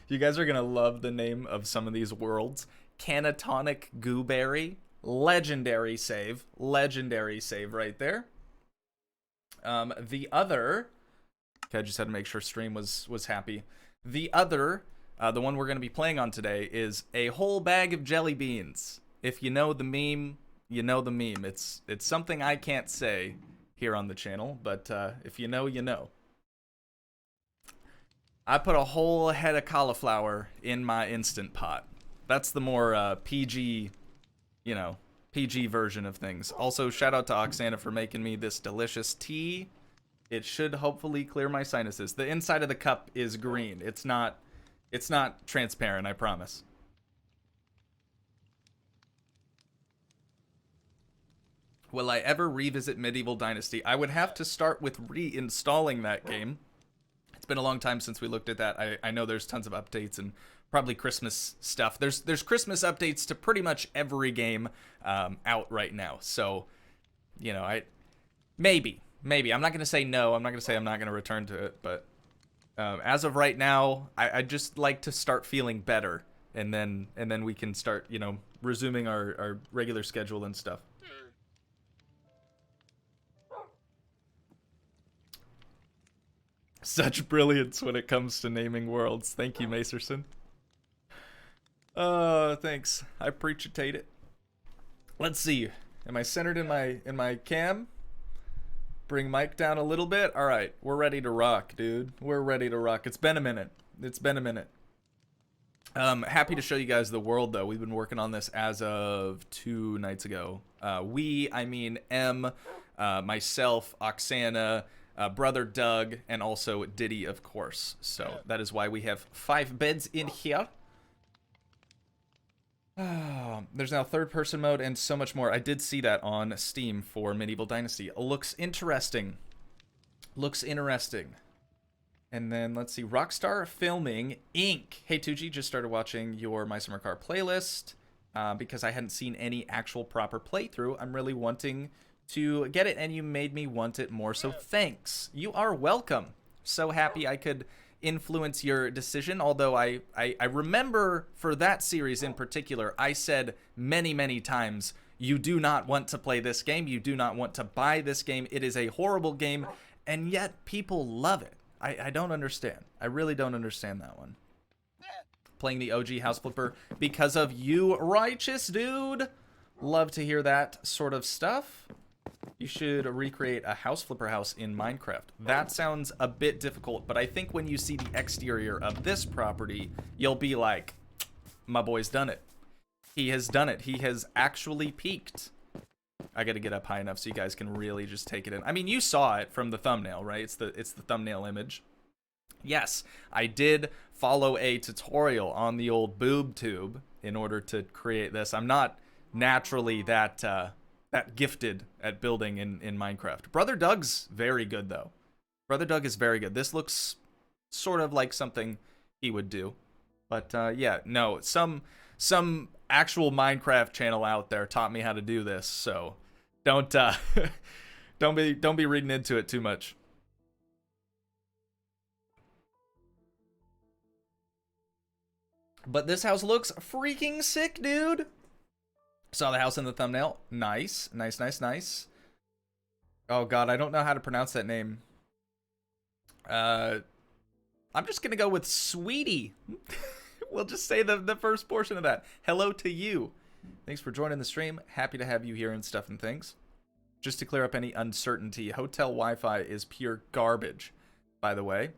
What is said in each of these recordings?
You guys are gonna love the name of some of these worlds. Canatonic Gooberry. Legendary save right there. The other, okay, I just had to make sure stream was happy. The other, the one we're gonna be playing on today is a whole bag of jelly beans. If you know the meme, you know the meme. It's something I can't say here on the channel, but if you know, you know. I put a whole head of cauliflower in my Instant Pot. That's the more PG, you know, PG version of things. Also, shout out to Oksana for making me this delicious tea. It should hopefully clear my sinuses. The inside of the cup is green. It's not transparent, I promise. Will I ever revisit Medieval Dynasty? I would have to start with reinstalling that game. It's been a long time since we looked at that. I know there's tons of updates and probably Christmas stuff. There's Christmas updates to pretty much every game out right now. So, you know, maybe. I'm not gonna say no. I'm not gonna say I'm not gonna return to it. But as of right now, I'd just like to start feeling better, and then we can start, you know, resuming our regular schedule and stuff. Such brilliance when it comes to naming worlds. Thank you, Macerson. Thanks. I appreciate it. Let's see. Am I centered in my cam? Bring mic down a little bit. All right, we're ready to rock, dude. We're ready to rock. It's been a minute. Happy to show you guys the world, though. We've been working on this as of 2 nights ago. I mean M, myself, Oksana, brother Doug, and also Diddy, of course. So that is why we have 5 beds in here. There's now third-person mode and so much more. I did see that on Steam for Medieval Dynasty. Looks interesting. And then, let's see, Rockstar Filming, Inc. Hey, Toogii, just started watching your My Summer Car playlist because I hadn't seen any actual proper playthrough. I'm really wanting to get it, and you made me want it more, so thanks. You are welcome. So happy I could influence your decision, although I remember for that series in particular, I said many times, you do not want to play this game, you do not want to buy this game, it is a horrible game, and yet people love it. I don't understand. I really don't understand that one. Playing the OG House Flipper because of you, righteous dude. Love to hear that sort of stuff. You should recreate a house flipper house in Minecraft. That sounds a bit difficult, but I think when you see the exterior of this property, you'll be like, my boy's done it. He has done it. He has actually peaked. I gotta get up high enough so you guys can really just take it in. I mean, you saw it from the thumbnail, right? It's the thumbnail image. Yes, I did follow a tutorial on the old boob tube in order to create this. I'm not naturally that gifted at building in Minecraft. Brother Doug's very good, though. Brother Doug is very good. This looks sort of like something he would do. But yeah, no, some actual Minecraft channel out there taught me how to do this, so don't don't be reading into it too much. But this house looks freaking sick, dude. Saw the house in the thumbnail. Nice. Oh god, I don't know how to pronounce that name. I'm just gonna go with Sweetie. We'll just say the first portion of that. Hello to you. Thanks for joining the stream. Happy to have you here and stuff and things. Just to clear up any uncertainty, hotel Wi-Fi is pure garbage, by the way.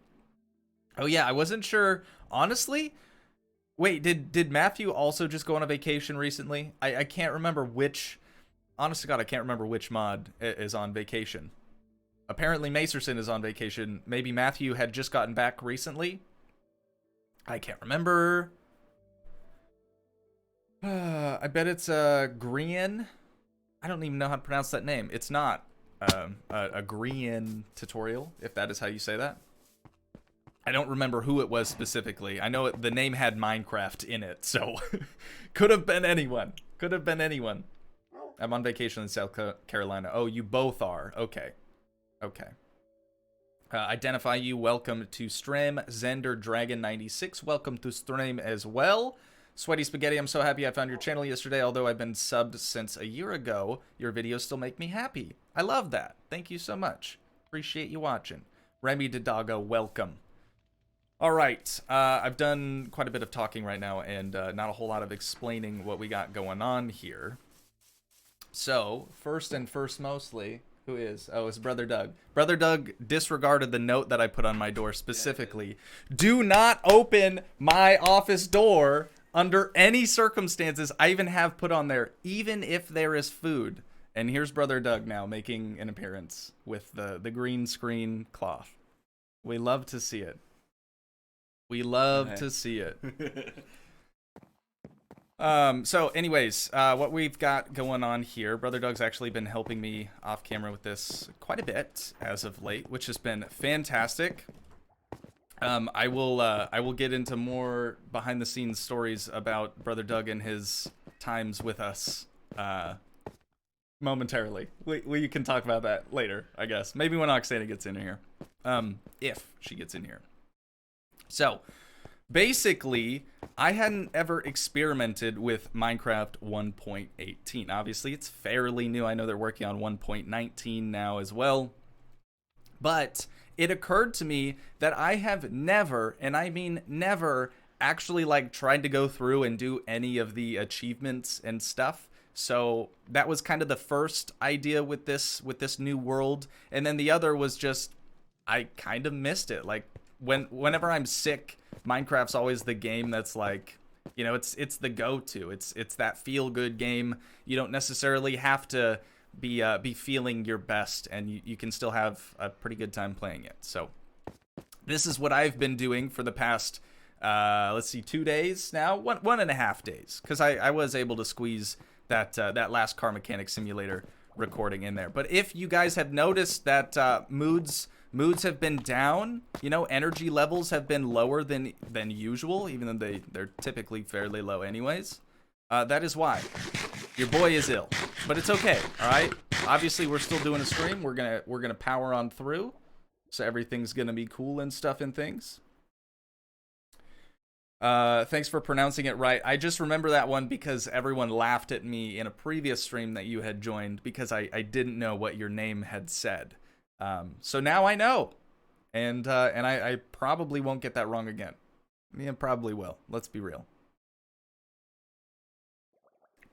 Oh yeah, I wasn't sure. Honestly, wait, did Matthew also just go on a vacation recently? I can't remember which. Honest to God, I can't remember which mod is on vacation. Apparently, Macerson is on vacation. Maybe Matthew had just gotten back recently. I can't remember. I bet it's Grian. I don't even know how to pronounce that name. It's not a Grian tutorial, if that is how you say that. I don't remember who it was specifically. I know the name had Minecraft in it, so could have been anyone. Could have been anyone. I'm on vacation in South Carolina. Oh, you both are. Okay. Okay. Identify you, welcome to stream. Zender Dragon 96, welcome to stream as well. Sweaty Spaghetti, I'm so happy I found your channel yesterday. Although I've been subbed since a year ago, your videos still make me happy. I love that. Thank you so much. Appreciate you watching. Remy Didago, welcome. All right, I've done quite a bit of talking right now and not a whole lot of explaining what we got going on here. So, first and first mostly, who is? Oh, it's Brother Doug. Brother Doug disregarded the note that I put on my door specifically. Do not open my office door under any circumstances. I even have put on there, even if there is food. And here's Brother Doug now making an appearance with the green screen cloth. We love to see it. We love to see it. So anyways, what we've got going on here, Brother Doug's actually been helping me off camera with this quite a bit as of late, which has been fantastic. I will get into more behind the scenes stories about Brother Doug and his times with us, momentarily. We can talk about that later, I guess. Maybe when Oksana gets in here. If she gets in here. So, basically, I hadn't ever experimented with Minecraft 1.18. Obviously, it's fairly new. I know they're working on 1.19 now as well. But it occurred to me that I have never, and I mean never, actually tried to go through and do any of the achievements and stuff. So that was kind of the first idea with this new world. And then the other was just, I kind of missed it. Whenever I'm sick, Minecraft's always the game that's it's the go-to. It's that feel-good game. You don't necessarily have to be feeling your best, and you can still have a pretty good time playing it. So this is what I've been doing for the past 2 days now, 1.5 days, because I was able to squeeze that last Car Mechanic Simulator recording in there. But if you guys have noticed that moods have been down, energy levels have been lower than usual, even though they're typically fairly low anyways. That is why. Your boy is ill, but it's okay, all right? Obviously, we're still doing a stream. We're gonna power on through, so everything's gonna be cool and stuff and things. Thanks for pronouncing it right. I just remember that one because everyone laughed at me in a previous stream that you had joined because I didn't know what your name had said. So now I know, and I probably won't get that wrong again. Yeah, probably will. Let's be real.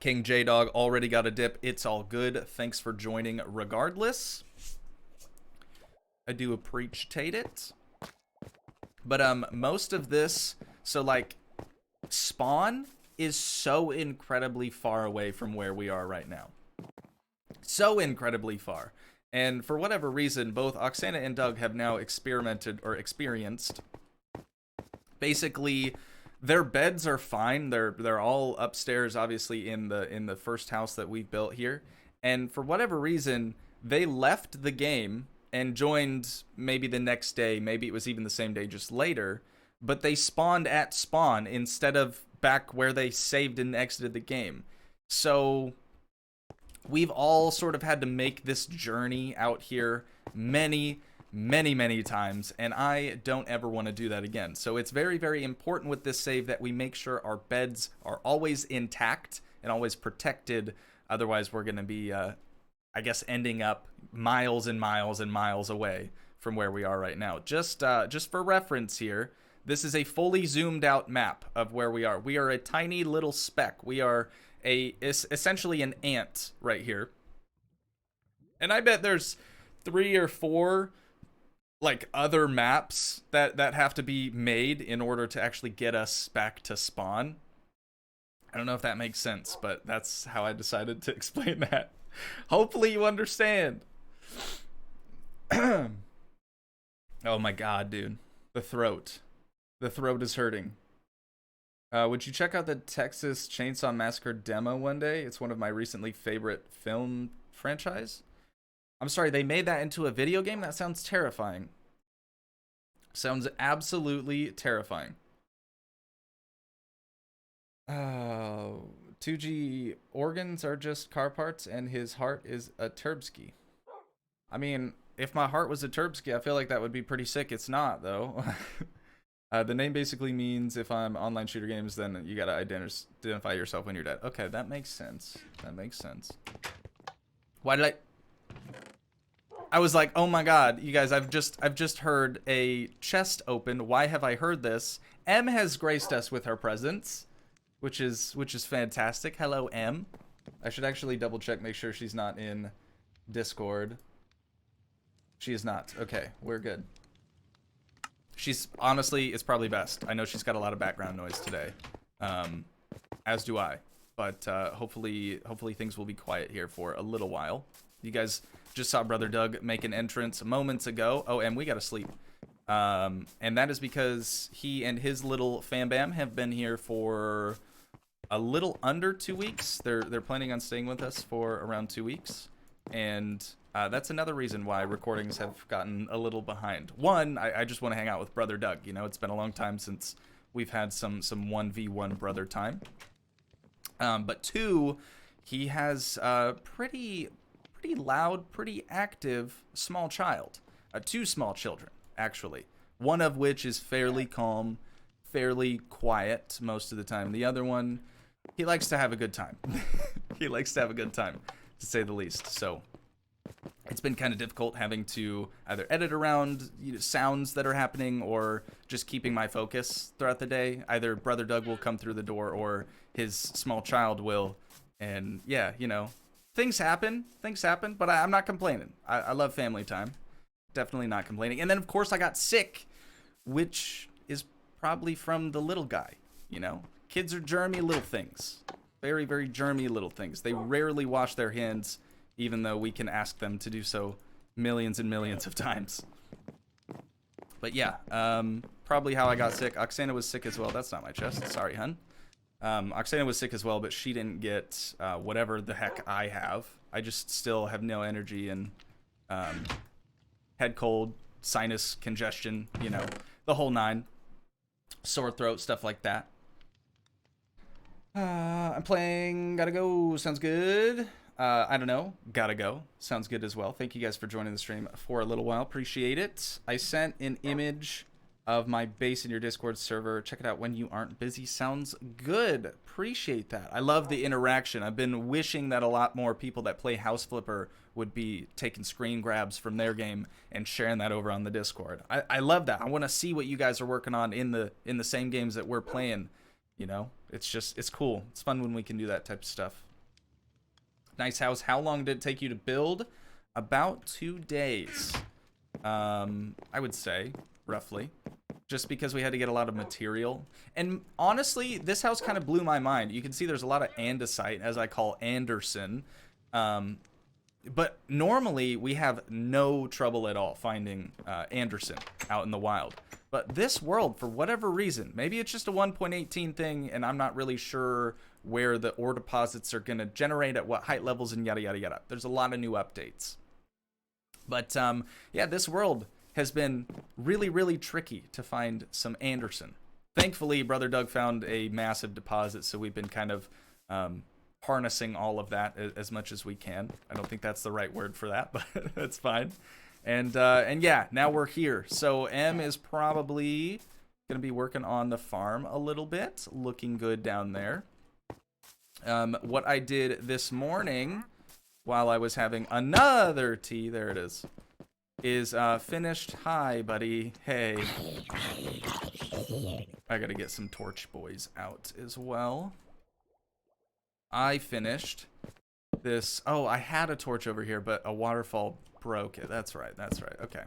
King J-Dog already got a dip. It's all good. Thanks for joining regardless. I do appreciate it. But most of this, so spawn is so incredibly far away from where we are right now. So incredibly far. And for whatever reason, both Oksana and Doug have now experienced. Basically, their beds are fine. They're all upstairs, obviously, in the first house that we've built here. And for whatever reason, they left the game and joined maybe the next day. Maybe it was even the same day, just later. But they spawned at spawn instead of back where they saved and exited the game. So we've all sort of had to make this journey out here many times, and I don't ever want to do that again. So it's very, very important with this save that we make sure our beds are always intact and always protected. Otherwise, we're going to be, I guess, ending up miles and miles and miles away from where we are right now. Just for reference here, this is a fully zoomed out map of where we are. We are a tiny little speck. We are essentially an ant right here. And I bet there's 3 or 4 other maps that have to be made in order to actually get us back to spawn. I don't know if that makes sense, but that's how I decided to explain that. Hopefully you understand. Oh my god, dude. The throat is hurting. Would you check out the Texas Chainsaw Massacre demo one day? It's one of my recently favorite film franchise. I'm sorry, they made that into a video game? That sounds terrifying. Sounds absolutely terrifying. Toogii organs are just car parts and his heart is a Turbsky. I mean, if my heart was a Terpsky, I feel like that would be pretty sick. It's not, though. The name basically means if I'm online shooter games, then you gotta identify yourself when you're dead. Okay, that makes sense. That makes sense. Why did I was like, oh my god, you guys, I've just heard a chest open. Why have I heard this? M has graced us with her presence, which is fantastic. Hello, M. I should actually double check, make sure she's not in Discord. She is not. Okay, we're good. She's honestly, it's probably best. I know she's got a lot of background noise today, as do I. But hopefully things will be quiet here for a little while. You guys just saw Brother Doug make an entrance moments ago. Oh, and we gotta sleep. And that is because he and his little fam bam have been here for a little under 2 weeks. They're planning on staying with us for around 2 weeks, and that's another reason why recordings have gotten a little behind. One, I just want to hang out with Brother Doug. You know, it's been a long time since we've had some 1v1 brother time. But two, he has a pretty loud, pretty active small child. Two small children, actually. One of which is fairly calm, fairly quiet most of the time. The other one, he likes to have a good time. He likes to have a good time, to say the least. So it's been kind of difficult having to either edit around sounds that are happening or just keeping my focus throughout the day. Either Brother Doug will come through the door or his small child will. And yeah, you know, things happen, but I'm not complaining. I love family time. Definitely not complaining. And then, of course, I got sick, which is probably from the little guy, you know? Kids are germy little things. Very, very germy little things. They rarely wash their hands, even though we can ask them to do so millions and millions of times. But yeah, probably how I got sick. Oksana was sick as well. That's not my chest. Sorry, hun. Oksana was sick as well, but she didn't get whatever the heck I have. I just still have no energy and head cold, sinus congestion, you know, the whole nine. Sore throat, stuff like that. I'm playing Gotta Go. Sounds good. I don't know. Gotta Go. Sounds good as well. Thank you guys for joining the stream for a little while. Appreciate it. I sent an image of my base in your Discord server. Check it out when you aren't busy. Sounds good. Appreciate that. I love the interaction. I've been wishing that a lot more people that play House Flipper would be taking screen grabs from their game and sharing that over on the Discord. I love that. I want to see what you guys are working on in the same games that we're playing. You know, it's cool. It's fun when we can do that type of stuff. Nice house. How long did it take you to build? About 2 days. I would say, roughly. Just because we had to get a lot of material. And honestly, this house kind of blew my mind. You can see there's a lot of andesite, as I call Anderson. But normally, we have no trouble at all finding Anderson out in the wild. But this world, for whatever reason, maybe it's just a 1.18 thing, and I'm not really sure where the ore deposits are going to generate at what height levels and yada, yada, yada. There's a lot of new updates. But, yeah, this world has been really, really tricky to find some Anderson. Thankfully, Brother Doug found a massive deposit, so we've been kind of harnessing all of that as much as we can. I don't think that's the right word for that, but that's fine. And yeah, now we're here. So M is probably going to be working on the farm a little bit. Looking good down there. What I did this morning while I was having another tea, there it is finished. Hi, buddy. Hey. I got to get some torch boys out as well. I finished this. Oh, I had a torch over here, but a waterfall broke it. That's right. Okay.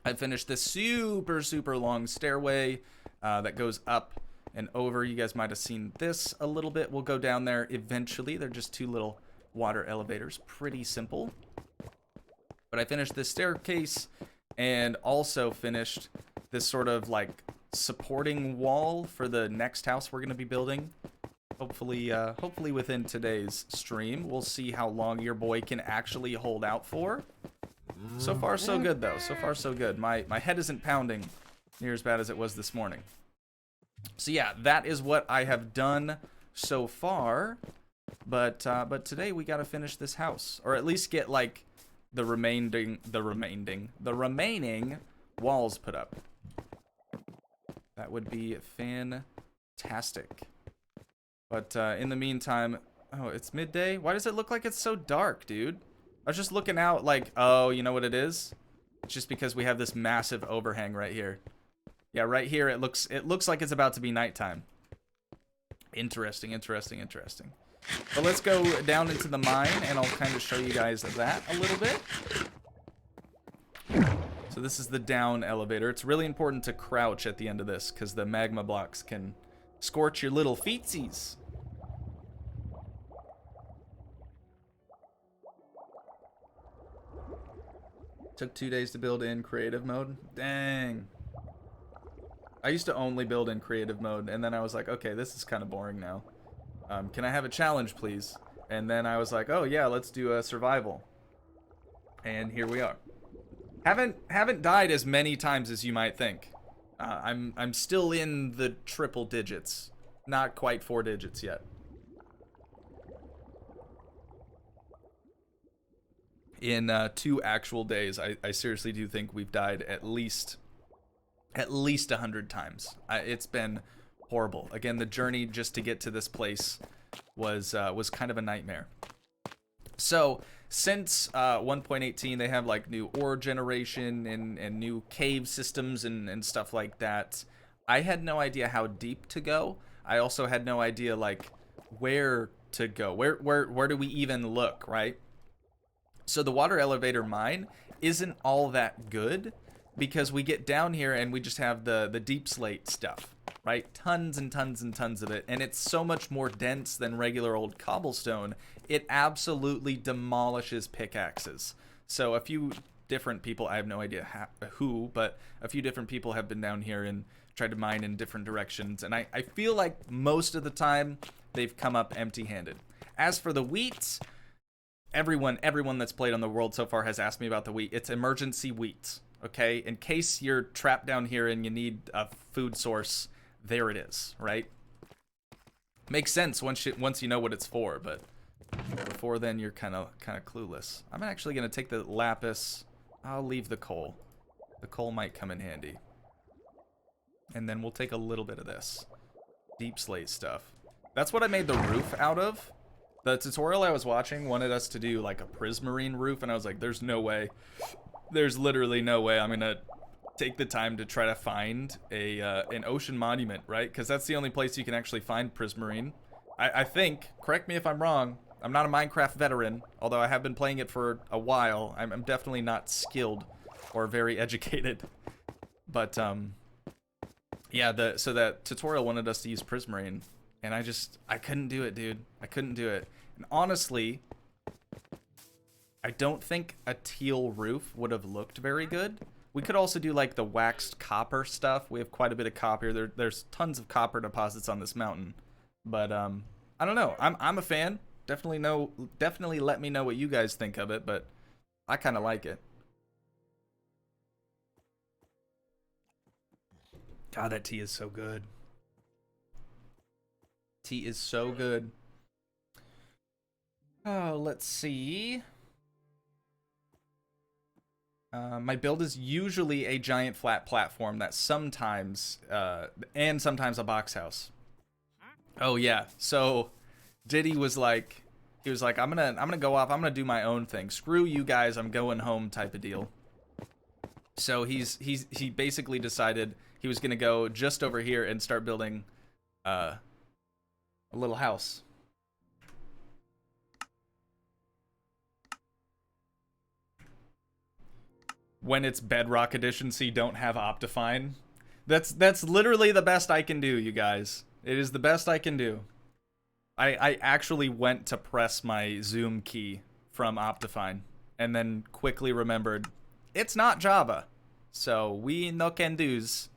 I finished this super, super long stairway that goes up and over. You guys might have seen this a little bit. We'll go down there eventually. They're just two little water elevators. Pretty simple. But I finished this staircase and also finished this sort of like supporting wall for the next house we're going to be building. Hopefully within today's stream. We'll see how long your boy can actually hold out for. So far, so good, though. So far, so good. My head isn't pounding near as bad as it was this morning. So yeah, that is what I have done so far. But today we got to finish this house, or at least get like the remaining walls put up. That would be fantastic. But in the meantime, oh, it's midday? Why does it look like it's so dark, dude? I was just looking out like, oh, you know what it is? It's just because we have this massive overhang right here. Yeah, right here it looks like it's about to be nighttime. Interesting. But let's go down into the mine and I'll kind of show you guys that a little bit. So this is the down elevator. It's really important to crouch at the end of this because the magma blocks can scorch your little feetsies. Took 2 days to build in creative mode. Dang. I used to only build in creative mode, and then I was like, okay, this is kind of boring now. Can I have a challenge, please? And then I was like, oh yeah, let's do a survival. And here we are. Haven't died as many times as you might think. I'm still in the triple digits, not quite 4 digits yet. In 2 actual days, I seriously do think we've died at least 100 times. It's been horrible. Again, the journey just to get to this place was kind of a nightmare. So since 1.18, they have like new ore generation and new cave systems and stuff like that. I had no idea how deep to go. I also had no idea like where to go. Where do we even look, right? So the water elevator mine isn't all that good because we get down here and we just have the deep slate stuff, right? Tons and tons and tons of it. And it's so much more dense than regular old cobblestone. It absolutely demolishes pickaxes. So a few different people, I have no idea who, but a few different people have been down here and tried to mine in different directions. And I feel like most of the time they've come up empty-handed. As for the wheat, everyone that's played on the world so far has asked me about the wheat. It's emergency wheat, okay? In case you're trapped down here and you need a food source, there it is, right? Makes sense once you know what it's for, but before then you're kind of clueless. I'm actually gonna take the lapis. I'll leave the coal. The coal might come in handy. And then we'll take a little bit of this deep slate stuff. That's what I made the roof out of. The tutorial I was watching wanted us to do like a prismarine roof, and I was like, there's no way. There's literally no way I'm gonna take the time to try to find an ocean monument, right? Because that's the only place you can actually find prismarine. I think, correct me if I'm wrong, I'm not a Minecraft veteran, although I have been playing it for a while. I'm definitely not skilled or very educated. But, yeah, so that tutorial wanted us to use prismarine, and I couldn't do it, dude. I couldn't do it. And honestly, I don't think a teal roof would have looked very good. We could also do like the waxed copper stuff. We have quite a bit of copper. There's tons of copper deposits on this mountain. But I don't know. I'm a fan. Definitely let me know what you guys think of it, but I kind of like it. God, that tea is so good. Tea is so good. Oh, let's see. My build is usually a giant flat platform that sometimes, and sometimes a box house. Oh yeah, so Diddy was like, I'm gonna go off, I'm gonna do my own thing. Screw you guys, I'm going home type of deal. So he basically decided he was gonna go just over here and start building a little house. When it's Bedrock Edition, so you don't have Optifine. That's literally the best I can do, you guys. It is the best I can do. I actually went to press my zoom key from Optifine and then quickly remembered it's not Java. So we no can do's.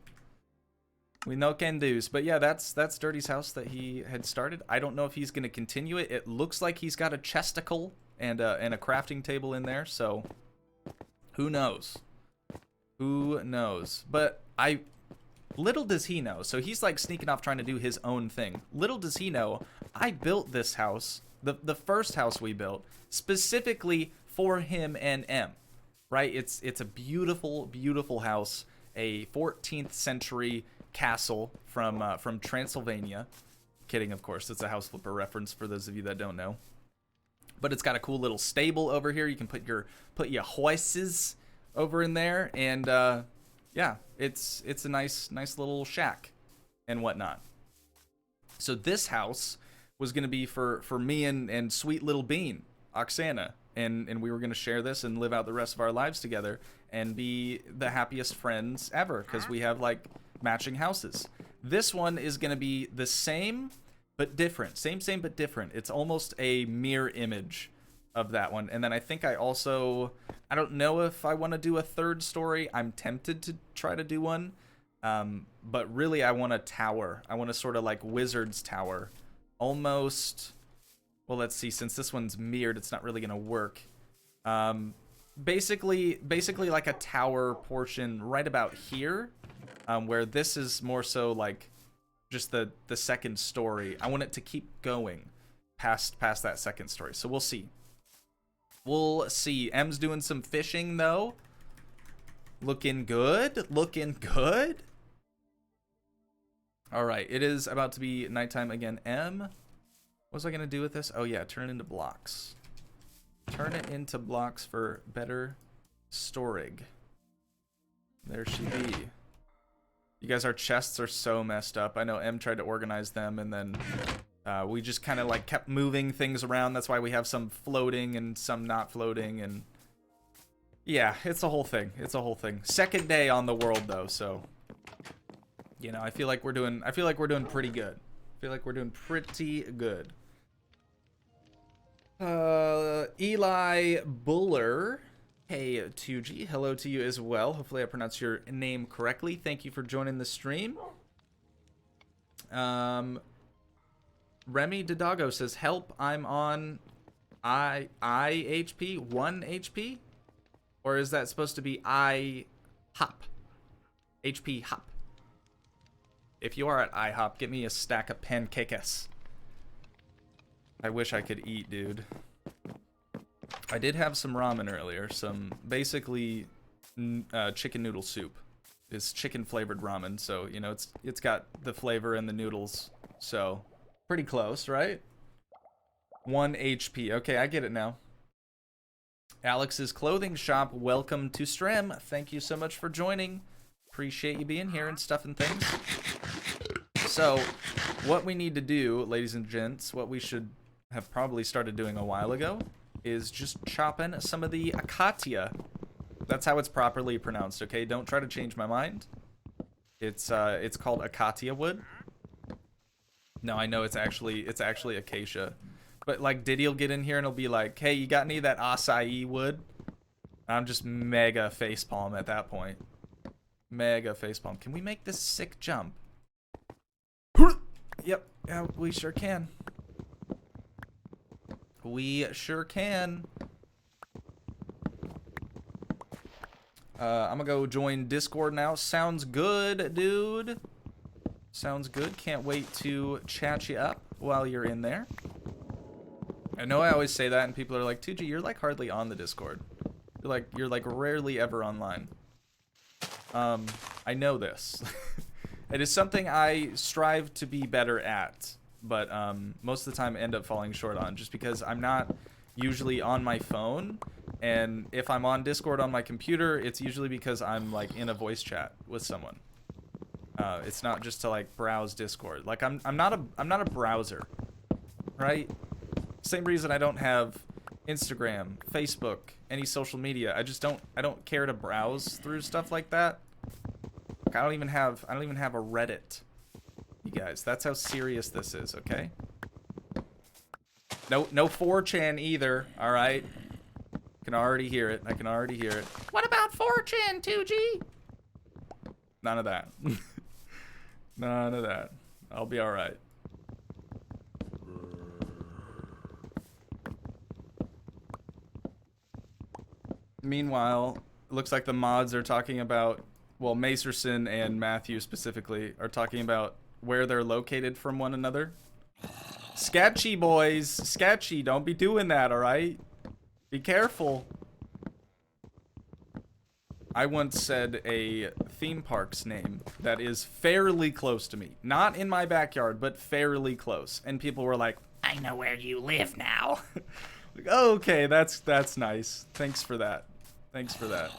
We no can do's. But yeah, that's Dirty's house that he had started. I don't know if he's going to continue it. It looks like he's got a chesticle and a crafting table in there, so who knows? Who knows? But little does he know. So he's like sneaking off trying to do his own thing. Little does he know, I built this house, the first house we built, specifically for him and M, right? It's a beautiful, beautiful house, a 14th century castle from Transylvania. Kidding, of course. It's a House Flipper reference for those of you that don't know. But it's got a cool little stable over here. You can put your horses over in there, and yeah, it's a nice little shack and whatnot. So this house was gonna be for me and sweet little Bean, Oksana, and we were gonna share this and live out the rest of our lives together and be the happiest friends ever because we have like matching houses. This one is gonna be the same but different. Same but different. It's almost a mirror image of that one. And then I think I don't know if I want to do a third story. I'm tempted to try to do one. But really I want a tower. I want a sort of like Wizard's Tower. Almost, well, let's see, since this one's mirrored, it's not really going to work. Basically like a tower portion right about here, where this is more so like just the second story. I want it to keep going past that second story. So we'll see. We'll see. M's doing some fishing though. Looking good. Looking good. All right. It is about to be nighttime again. M, what was I going to do with this? Oh yeah, turn it into blocks. Turn it into blocks for better storing. There she be. You guys, our chests are so messed up. I know M tried to organize them, and then we just kind of like kept moving things around. That's why we have some floating and some not floating, and yeah, it's a whole thing. It's a whole thing. Second day on the world though, so you know, I feel like we're doing pretty good. I feel like we're doing pretty good. Eli Buller. Hey, Toogii. Hello to you as well. Hopefully I pronounced your name correctly. Thank you for joining the stream. Remy Didago says, help, I'm on HP, 1 HP? Or is that supposed to be IHOP? HP hop. If you are at IHOP, get me a stack of pancakes. I wish I could eat, dude. I did have some ramen earlier, some basically chicken noodle soup. It's chicken flavored ramen, so you know it's got the flavor in the noodles, so pretty close, right? 1 HP. Okay, I get it now. Alex's clothing shop, welcome to stream. Thank you so much for joining. Appreciate you being here and stuff and things. So, what we need to do, ladies and gents, what we should have probably started doing a while ago, is just chopping some of the acacia. That's how it's properly pronounced, okay? Don't try to change my mind. It's called acacia wood. No, I know it's actually acacia. But like Diddy will get in here and he'll be like, hey, you got any of that acai wood? I'm just mega facepalm at that point. Mega facepalm. Can we make this sick jump? Yep, yeah, we sure can. We sure can. I'm gonna go join Discord now. Sounds good, dude. Sounds good. Can't wait to chat you up while you're in there. I know I always say that, and people are like, Toogii, you're like hardly on the Discord. You're like rarely ever online. I know this. It is something I strive to be better at, but most of the time I end up falling short on, just because I'm not usually on my phone, and if I'm on Discord on my computer, it's usually because I'm like in a voice chat with someone. It's not just to like browse Discord. Like I'm not a browser, right? Same reason I don't have Instagram, Facebook, any social media. I don't care to browse through stuff like that. Like I don't even have a Reddit. You guys, that's how serious this is, okay? No 4chan either, all right? I can already hear it. What about 4chan, Toogii? None of that. None of that. I'll be all right. Meanwhile, it looks like the mods are talking about, well, Macerson and Matthew specifically are talking about where they're located from one another. Sketchy, boys. Sketchy. Don't be doing that, all right? Be careful. I once said a theme park's name that is fairly close to me. Not in my backyard, but fairly close. And people were like, I know where you live now. Like, oh, okay, that's nice. Thanks for that. Thanks for that.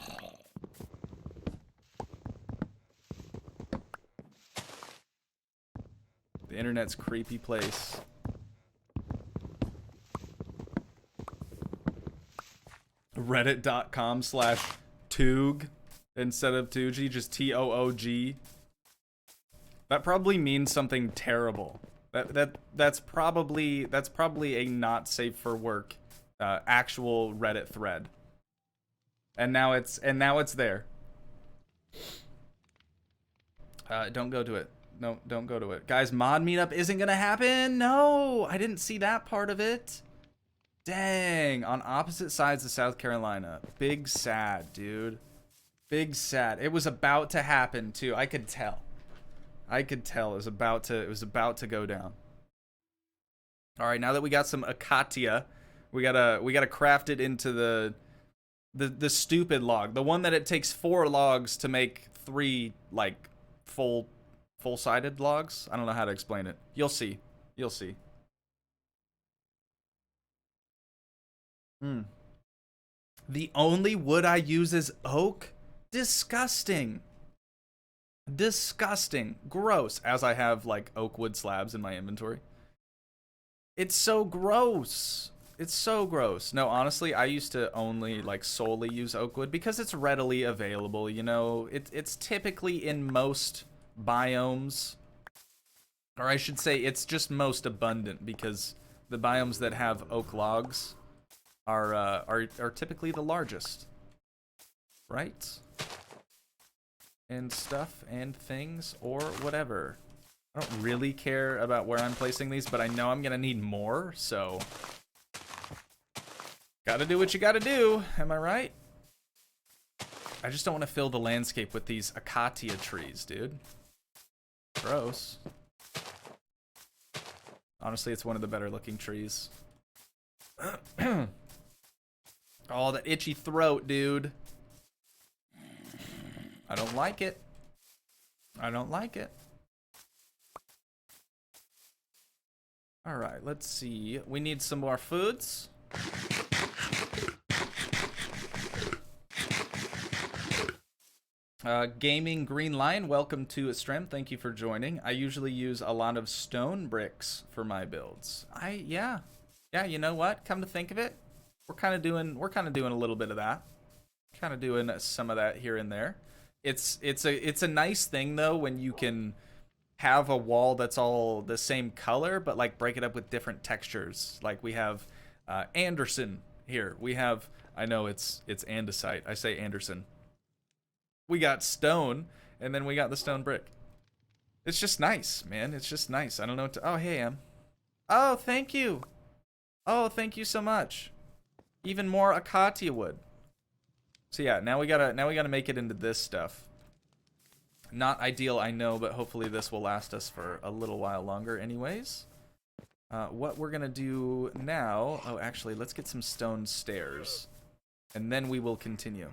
The internet's creepy place. Reddit.com/Toog instead of Toogii, just Toog. That probably means something terrible. That's probably a not safe for work actual Reddit thread. And now it's there. Don't go to it. No, don't go to it. Guys, mod meetup isn't gonna happen. No, I didn't see that part of it. Dang, on opposite sides of South Carolina. Big sad, dude. Big sad. It was about to happen too. I could tell. I could tell it was about to go down. All right, now that we got some acacia, we gotta craft it into the stupid log, the one that it takes 4 logs to make 3 like full-sided logs. I don't know how to explain it. You'll see. You'll see. The only wood I use is oak? Disgusting. Disgusting. Gross. As I have, like, oak wood slabs in my inventory. It's so gross. It's so gross. No, honestly, I used to only, like, solely use oak wood because it's readily available, you know? It's typically in most biomes. Or I should say, it's just most abundant because the biomes that have oak logs are typically the largest, right? And stuff and things or whatever. I don't really care about where I'm placing these, but I know I'm gonna need more, so gotta do what you gotta do. Am I right? I just don't want to fill the landscape with these acacia trees, dude. Gross. Honestly, it's one of the better looking trees. Oh, that itchy throat, dude. I don't like it. I don't like it. All right, let's see. We need some more foods. Gaming Green Lion, welcome to a stream. Thank you for joining. I usually use a lot of stone bricks for my builds. Yeah, you know what? Come to think of it, we're kind of doing a little bit of that. Kind of doing some of that here and there. It's a nice thing though when you can have a wall that's all the same color but like break it up with different textures. Like we have Anderson here. We have, I know it's andesite. I say Anderson. We got stone, and then we got the stone brick. It's just nice, man. It's just nice. I don't know what to... Oh, hey, Em. Oh, thank you. Oh, thank you so much. Even more acacia wood. So yeah, now we gotta make it into this stuff. Not ideal, I know, but hopefully this will last us for a little while longer anyways. What we're gonna do now... Oh, actually, let's get some stone stairs. And then we will continue.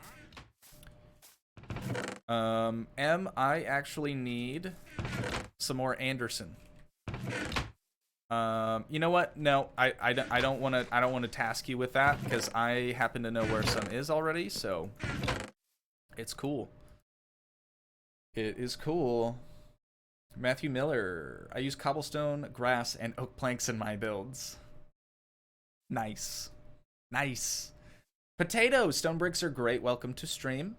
I actually need some more Anderson. You know what? No, I don't want to task you with that because I happen to know where some is already, so it's cool. It is cool. Matthew Miller. I use cobblestone, grass, and oak planks in my builds. Nice. Nice. Potatoes. Stone bricks are great. Welcome to stream.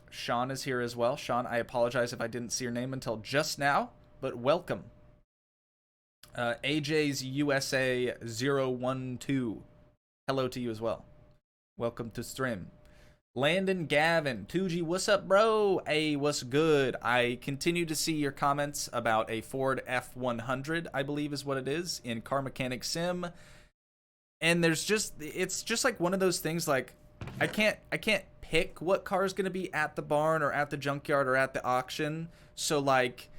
Sean is here as well. Sean, I apologize if I didn't see your name until just now, but welcome. AJ's USA 012. Hello to you as well. Welcome to stream. Landon Gavin. Toogii, what's up, bro? Hey, what's good? I continue to see your comments about a Ford F100, I believe is what it is, in Car Mechanic Sim. And it's just like one of those things like, I can't pick what car is going to be at the barn or at the junkyard or at the auction. So like,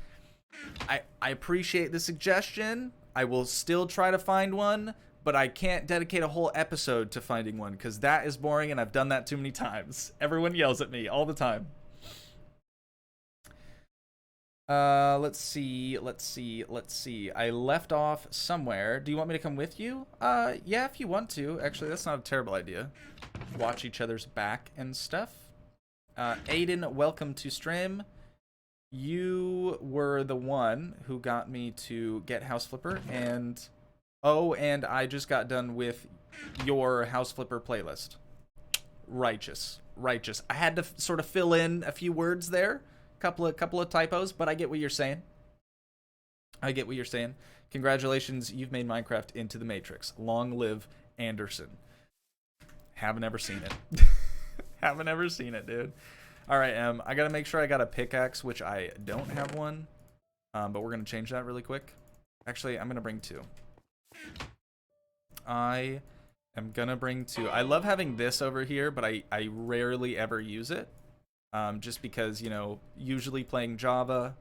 I appreciate the suggestion. I will still try to find one, but I can't dedicate a whole episode to finding one because that is boring and I've done that too many times. Everyone yells at me all the time. Let's see. I left off somewhere. Do you want me to come with you? Yeah, if you want to. Actually, that's not a terrible idea. Watch each other's back and stuff. Aiden, welcome to stream. You were the one who got me to get House Flipper, and oh, and I just got done with your House Flipper playlist. Righteous. I had to sort of fill in a few words there. Couple of typos, but I get what you're saying. Congratulations, you've made Minecraft into the Matrix. Long live Anderson. Haven't ever seen it. Haven't ever seen it, dude. All right, I gotta make sure I got a pickaxe, which I don't have one. But we're gonna change that really quick. Actually, I'm gonna bring 2. I am gonna bring 2. I love having this over here, but I rarely ever use it. Just because, you know, usually playing Java,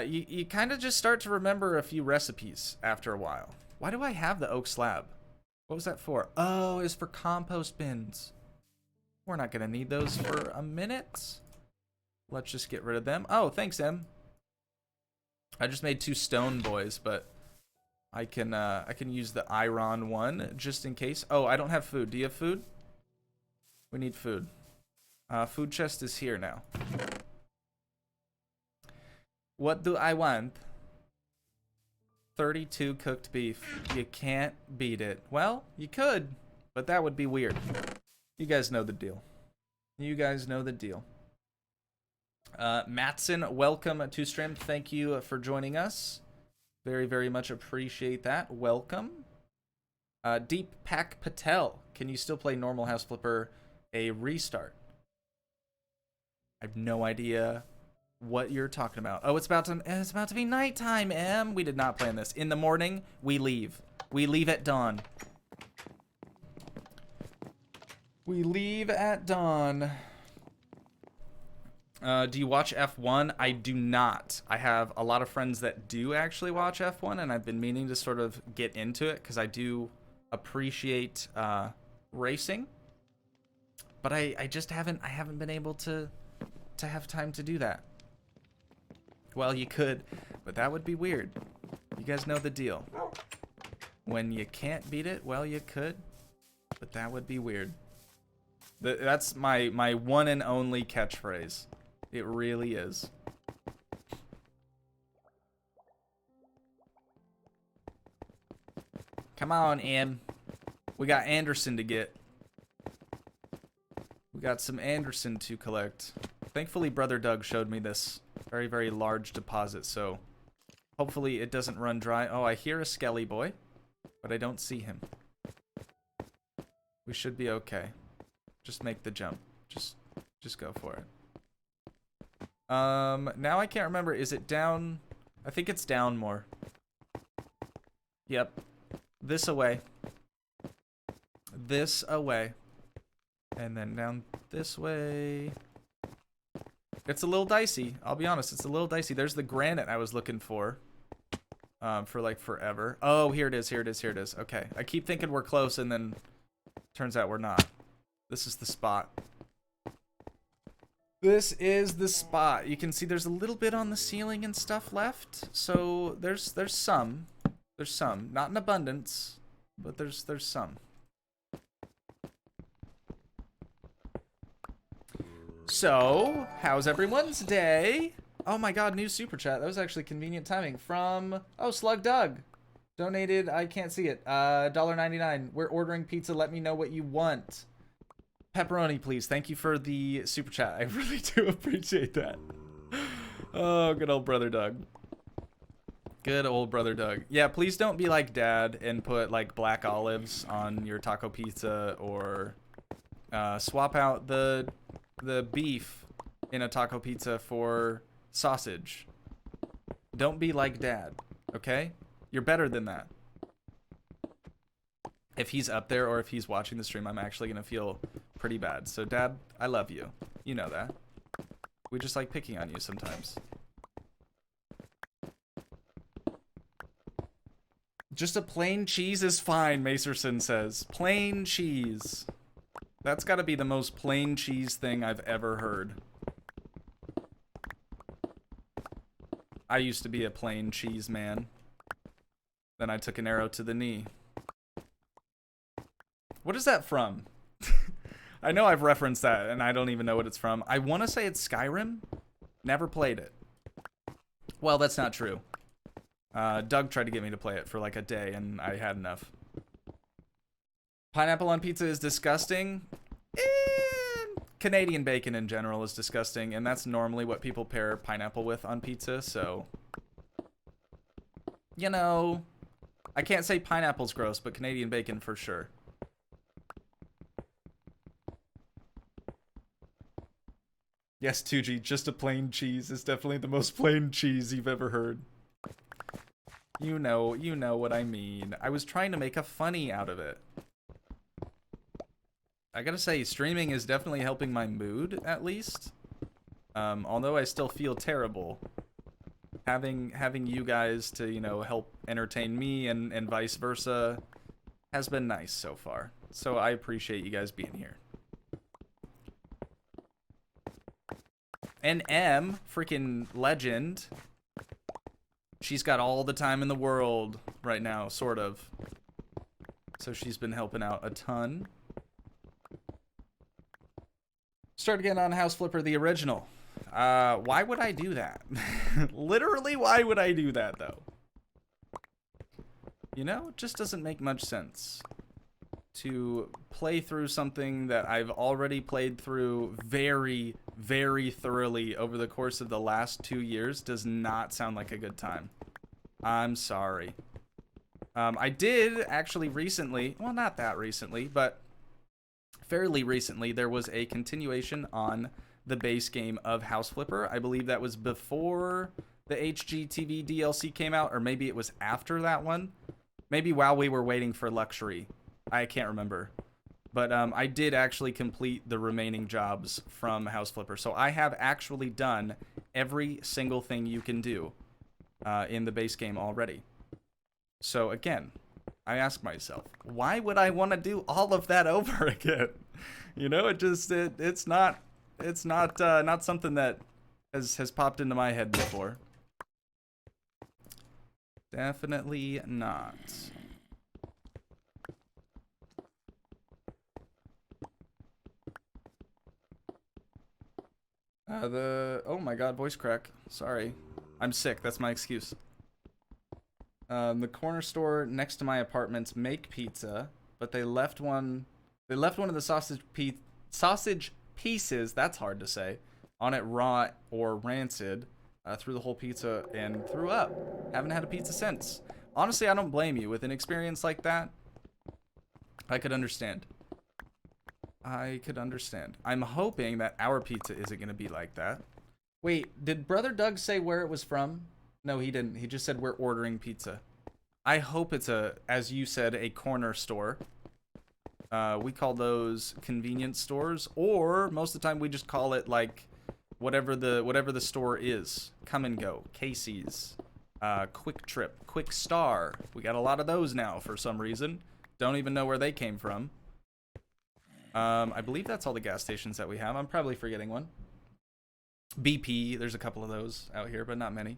you kind of just start to remember a few recipes after a while. Why do I have the oak slab? What was that for? Oh, it's for compost bins. We're not going to need those for a minute. Let's just get rid of them. Oh, thanks, Em. I just made 2 stone boys, but I can use the iron one just in case. Oh, I don't have food. Do you have food? We need food. Food chest is here now. What do I want? 32 cooked beef. You can't beat it. Well, you could, but that would be weird. You guys know the deal. Matson, welcome to stream. Thank you for joining us. Very, very much appreciate that. Welcome. Deep Pack Patel. Can you still play normal House Flipper a restart? I have no idea what you're talking about. Oh, it's about to be nighttime, Em. We did not plan this. In the morning, we leave. We leave at dawn. Do you watch F1? I do not. I have a lot of friends that do actually watch F1, and I've been meaning to sort of get into it because I do appreciate racing. But I just haven't been able to have time to do that. Well, you could, but that would be weird. You guys know the deal. When you can't beat it, well, you could, but that would be weird. That's my one and only catchphrase. It really is. Come on, Em. We got Anderson to get. We got some Anderson to collect. Thankfully, Brother Doug showed me this very, very large deposit, so hopefully it doesn't run dry. Oh, I hear a skelly boy, but I don't see him. We should be okay. Just make the jump. Just go for it. Now I can't remember. Is it down? I think it's down more. Yep. This away. This away. And then down this way. It's a little dicey. I'll be honest. It's a little dicey. There's the granite I was looking for like forever. Oh, here it is. Okay. I keep thinking we're close, and then turns out we're not. This is the spot. This is the spot. You can see there's a little bit on the ceiling and stuff left. So there's some. There's some. Not in abundance, but there's some. So, how's everyone's day? Oh my god, new super chat. That was actually convenient timing from, oh, Slug Doug. Donated, I can't see it. $1.99. We're ordering pizza. Let me know what you want. Pepperoni, please. Thank you for the super chat. I really do appreciate that. Oh, good old Brother Doug. Good old Brother Doug. Yeah, please don't be like Dad and put like black olives on your taco pizza, or swap out the beef in a taco pizza for sausage. Don't be like Dad, okay? You're better than that. If he's up there or if he's watching the stream, I'm actually gonna feel pretty bad. So Dad, I love you. You know that. We just like picking on you sometimes. Just a plain cheese is fine, Macerson says. Plain cheese. That's gotta be the most plain cheese thing I've ever heard. I used to be a plain cheese man. Then I took an arrow to the knee. What is that from? I know I've referenced that, and I don't even know what it's from. I want to say it's Skyrim. Never played it. Well, that's not true. Doug tried to get me to play it for like a day, and I had enough. Pineapple on pizza is disgusting. Canadian bacon in general is disgusting, and that's normally what people pair pineapple with on pizza, so... You know... I can't say pineapple's gross, but Canadian bacon for sure. Yes, Toogii, just a plain cheese is definitely the most plain cheese you've ever heard. You know what I mean. I was trying to make a funny out of it. I gotta say, streaming is definitely helping my mood, at least. Although I still feel terrible. Having you guys to, you know, help entertain me and vice versa has been nice so far. So I appreciate you guys being here. And M, freaking legend. She's got all the time in the world right now, sort of. So she's been helping out a ton. Start again on House Flipper, the original. Why would I do that? Literally, why would I do that, though? You know, it just doesn't make much sense. To play through something that I've already played through very, very thoroughly over the course of the last 2 years does not sound like a good time. I'm sorry. I did actually recently, well, not that recently, but fairly recently, there was a continuation on the base game of House Flipper. I believe that was before the HGTV DLC came out, or maybe it was after that one. Maybe while we were waiting for Luxury. I can't remember. But I did actually complete the remaining jobs from House Flipper. So I have actually done every single thing you can do in the base game already. So again, I ask myself, why would I want to do all of that over again? You know, it's not something that has popped into my head before. Definitely not. Oh my god, voice crack. Sorry. I'm sick, that's my excuse. The corner store next to my apartments make pizza, but they left one of the sausage pieces, that's hard to say, on it raw or rancid, through the whole pizza and threw up. Haven't had a pizza since. Honestly, I don't blame you. With an experience like that, I could understand. I'm hoping that our pizza isn't going to be like that. Wait, did Brother Doug say where it was from? No, he didn't. He just said we're ordering pizza. I hope it's as you said, a corner store. We call those convenience stores, or most of the time we just call it like whatever the store is. Come and Go, Casey's, Quick Trip, Quick Star. We got a lot of those now for some reason. Don't even know where they came from. I believe that's all the gas stations that we have. I'm probably forgetting one. BP, there's a couple of those out here, but not many.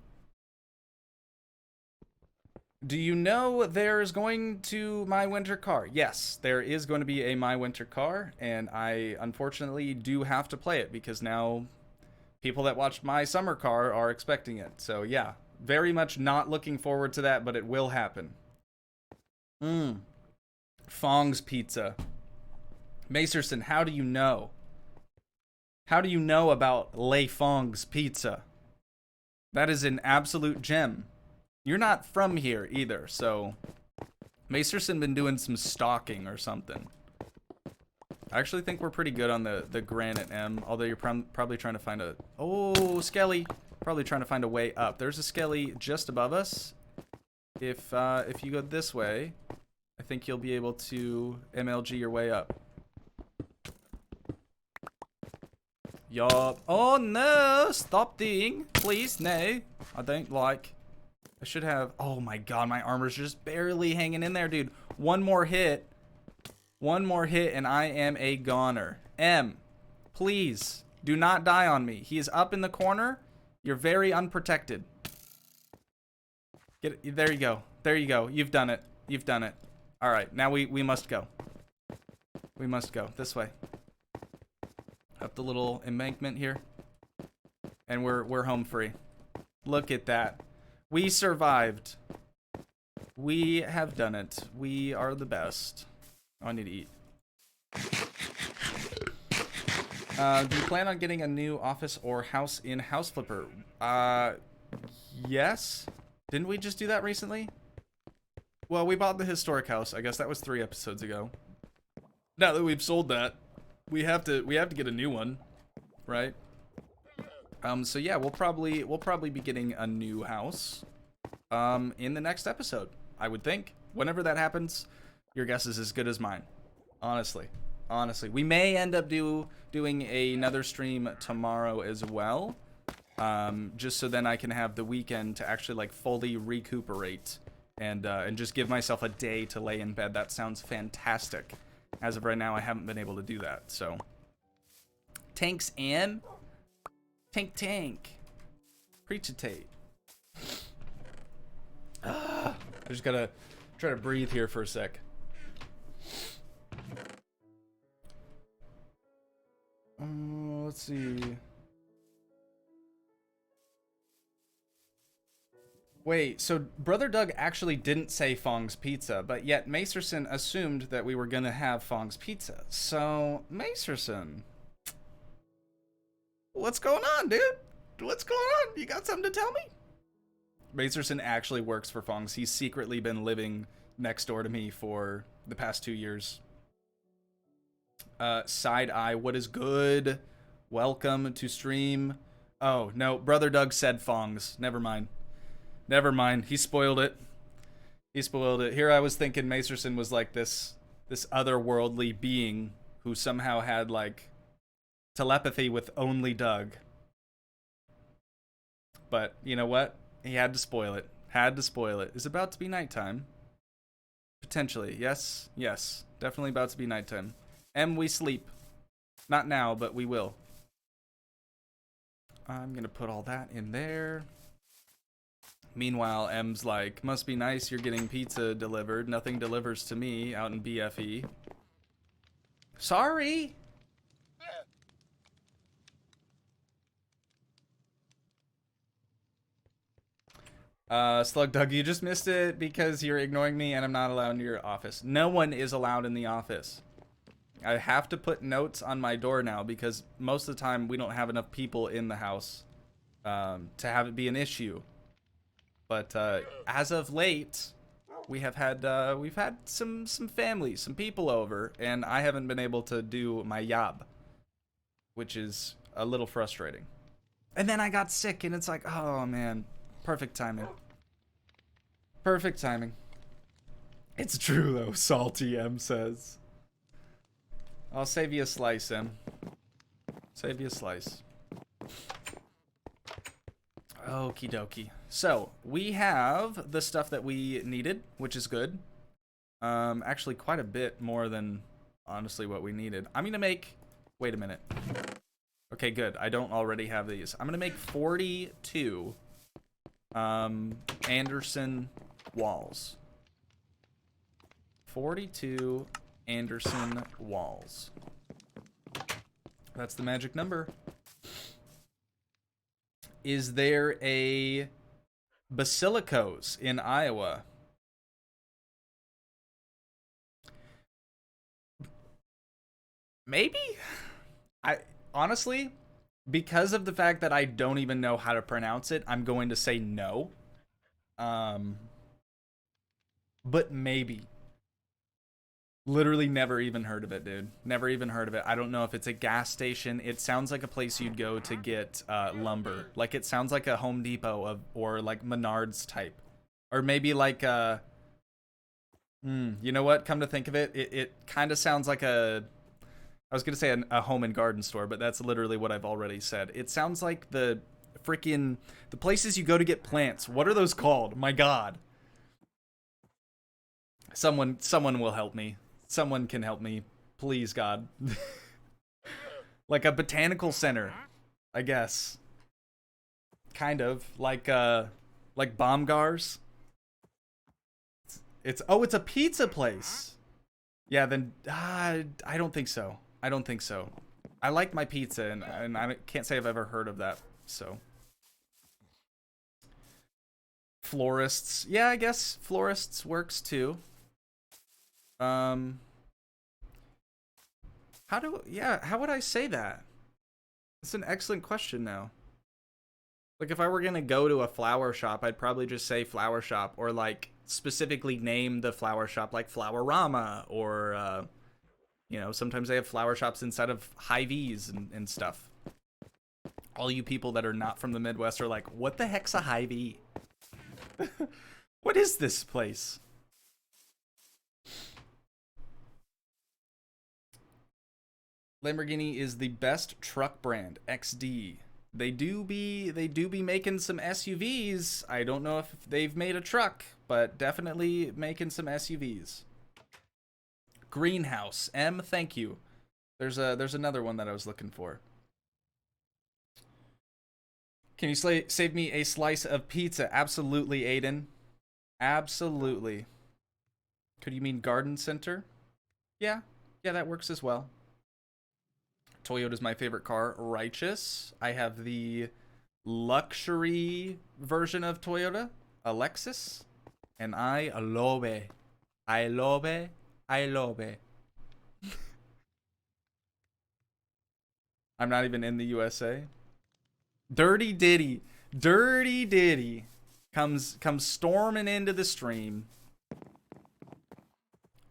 Do you know there's going to My Winter Car? Yes, there is going to be a My Winter Car, and I unfortunately do have to play it because now people that watched My Summer Car are expecting it. So yeah, very much not looking forward to that, but it will happen. Fong's Pizza. Macerson, how do you know? How do you know about Le Fong's Pizza? That is an absolute gem. You're not from here either, so Macerson been doing some stalking or something. I actually think we're pretty good on the Granite M, although you're probably trying to find a... Oh, Skelly! Probably trying to find a way up. There's a Skelly just above us. If you go this way, I think you'll be able to MLG your way up. Yup. Oh no! Stop doing! Please, no. I don't like. I should have... Oh my god, my armor's just barely hanging in there, dude. One more hit. One more hit and I am a goner. M, please, do not die on me. He is up in the corner. You're very unprotected. There you go. There you go. You've done it. You've done it. All right, now we must go. We must go. This way. Up the little embankment here. And we're home free. Look at that. We survived. We have done it. We are the best. Oh, I need to eat. Do you plan on getting a new office or house in House Flipper? Yes. Didn't we just do that recently? Well, we bought the historic house. I guess that was 3 episodes ago. Now that we've sold that, we have to get a new one, right? So yeah, we'll probably be getting a new house in the next episode, I would think. Whenever that happens, your guess is as good as mine. Honestly. We may end up doing another stream tomorrow as well. Just so then I can have the weekend to actually like fully recuperate and just give myself a day to lay in bed. That sounds fantastic. As of right now, I haven't been able to do that, so. Tanks and Tank. Preach-a-tate. I just gotta try to breathe here for a sec. Let's see. Wait, so Brother Doug actually didn't say Fong's Pizza, but yet Macerson assumed that we were gonna have Fong's Pizza. So, Macerson, what's going on, dude? What's going on? You got something to tell me? Macerson actually works for Fong's. He's secretly been living next door to me for the past 2 years. Side Eye, what is good? Welcome to stream. Oh, no, Brother Doug said Fong's. Never mind. Never mind. He spoiled it. He spoiled it. Here I was thinking Macerson was like this otherworldly being who somehow had like telepathy with only Doug. But you know what? He had to spoil it. Had to spoil it. It's about to be nighttime. Potentially. Yes. Yes. Definitely about to be nighttime. And we sleep. Not now, but we will. I'm gonna put all that in there. Meanwhile, M's like, must be nice you're getting pizza delivered. Nothing delivers to me out in BFE. Sorry! Slug Doug, you just missed it because you're ignoring me and I'm not allowed into your office. No one is allowed in the office. I have to put notes on my door now because most of the time we don't have enough people in the house to have it be an issue. But as of late, we've had some family, some people over, and I haven't been able to do my job, which is a little frustrating. And then I got sick, and it's like, oh man, perfect timing. Perfect timing. It's true though, Salty M says. I'll save you a slice, M. Save you a slice. Okie dokie. So, we have the stuff that we needed, which is good. Actually, quite a bit more than, honestly, what we needed. I'm gonna make... Wait a minute. Okay, good. I don't already have these. I'm gonna make 42 Anderson walls. 42 Anderson walls. That's the magic number. Is there a Basilicos in Iowa? Maybe? I honestly, because of the fact that I don't even know how to pronounce it, I'm going to say no. But maybe. Literally never even heard of it, dude. Never even heard of it. I don't know if it's a gas station. It sounds like a place you'd go to get lumber. Like, it sounds like a Home Depot or like Menards type. Or maybe like a... you know what? Come to think of it, it kind of sounds like a... I was going to say a home and garden store, but that's literally what I've already said. It sounds like freaking the places you go to get plants. What are those called? My God. Someone will help me. Someone can help me. Please, God. Like a botanical center, I guess. Kind of like Baumgar's. It's a pizza place. Yeah, then I don't think so. I don't think so. I like my pizza, and I can't say I've ever heard of that. So florists, yeah, I guess florists works too. How would I say that? It's an excellent question now. Like if I were gonna go to a flower shop, I'd probably just say flower shop, or like specifically name the flower shop like Flowerama, or you know, sometimes they have flower shops inside of Hy-Vees and stuff. All you people that are not from the Midwest are like, what the heck's a Hy-Vee? What is this place? Lamborghini is the best truck brand. XD. They do be making some SUVs. I don't know if they've made a truck, but definitely making some SUVs. Greenhouse. M, thank you. There's another one that I was looking for. Can you save me a slice of pizza? Absolutely, Aiden. Absolutely. Could you mean garden center? Yeah, that works as well. Toyota's my favorite car. Righteous. I have the luxury version of Toyota, a Lexus, and I love it. I love it. I love it. I'm not even in the USA. Dirty Diddy comes storming into the stream.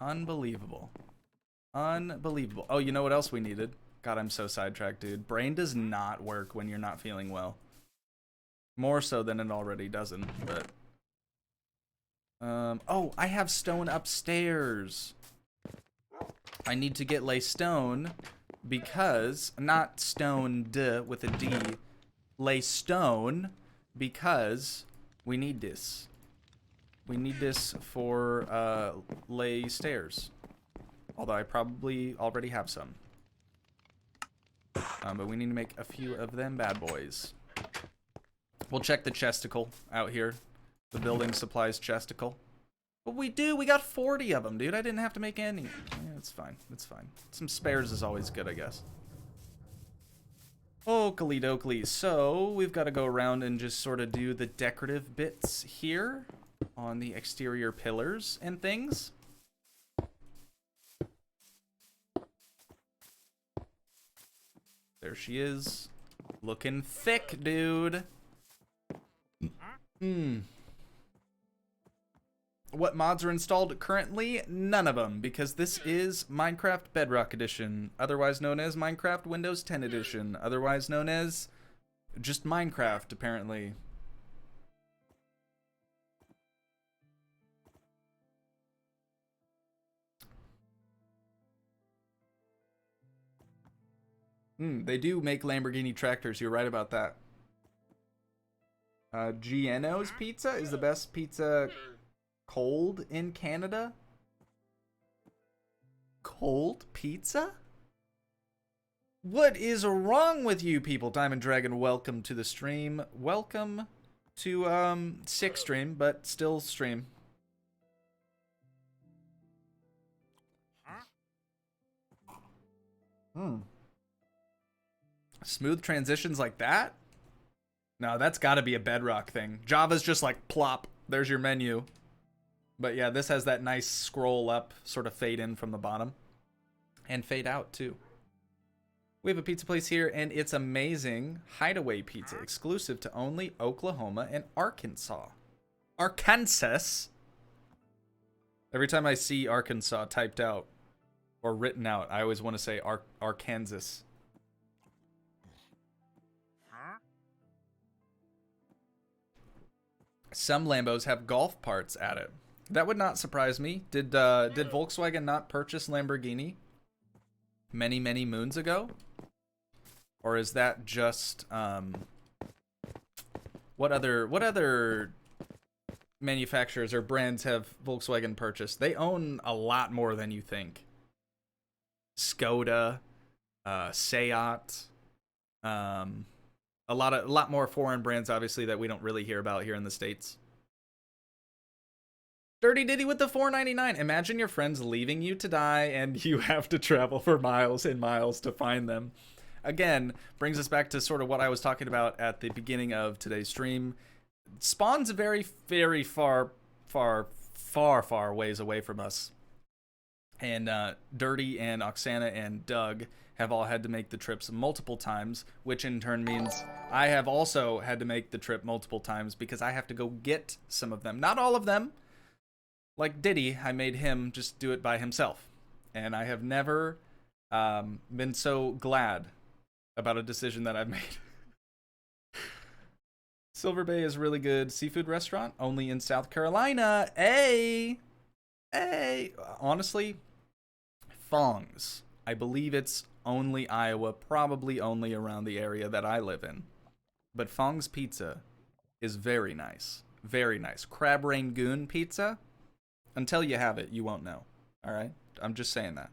Unbelievable. Oh, you know what else we needed? God, I'm so sidetracked, dude. Brain does not work when you're not feeling well. More so than it already doesn't, but... oh, I have stone upstairs. I need to get lay stone because... Not stoned with a D. Lay stone because we need this. We need this for lay stairs. Although I probably already have some. But we need to make a few of them bad boys. We'll check the chesticle out here. The building supplies chesticle. But we got 40 of them, dude. I didn't have to make any. Yeah, it's fine. It's fine. Some spares is always good, I guess. Oakley dokley. So, we've got to go around and just sort of do the decorative bits here on the exterior pillars and things. There she is. Looking thick, dude. What mods are installed currently? None of them, because this is Minecraft Bedrock Edition, otherwise known as Minecraft Windows 10 Edition, otherwise known as just Minecraft, apparently. They do make Lamborghini tractors. You're right about that. Giano's Pizza is the best pizza cold in Canada. Cold pizza? What is wrong with you people? Diamond Dragon, welcome to the stream. Welcome to sick stream, but still stream. Smooth transitions like that? No, that's got to be a Bedrock thing. Java's just like plop. There's your menu. But yeah, this has that nice scroll up, sort of fade in from the bottom. And fade out too. We have a pizza place here, and it's amazing. Hideaway pizza, exclusive to only Oklahoma and Arkansas. Arkansas? Every time I see Arkansas typed out or written out, I always want to say Arkansas. Some Lambos have golf parts at it. That would not surprise me. Did Volkswagen not purchase Lamborghini many, many moons ago? Or is that just What other manufacturers or brands have Volkswagen purchased? They own a lot more than you think. Skoda, Seat, a lot more foreign brands, obviously, that we don't really hear about here in the States. Dirty Diddy with the $4.99. Imagine your friends leaving you to die and you have to travel for miles and miles to find them. Again, brings us back to sort of what I was talking about at the beginning of today's stream. Spawn's very, very far ways away from us. And Dirty and Oksana and Doug have all had to make the trips multiple times, which in turn means I have also had to make the trip multiple times because I have to go get some of them. Not all of them. Like Diddy, I made him just do it by himself. And I have never been so glad about a decision that I've made. Silver Bay is really good seafood restaurant, only in South Carolina. Hey! Honestly, Fong's. I believe it's only Iowa, probably only around the area that I live in. But Fong's pizza is very nice. Very nice. Crab Rangoon pizza. Until you have it, you won't know. All right? I'm just saying that.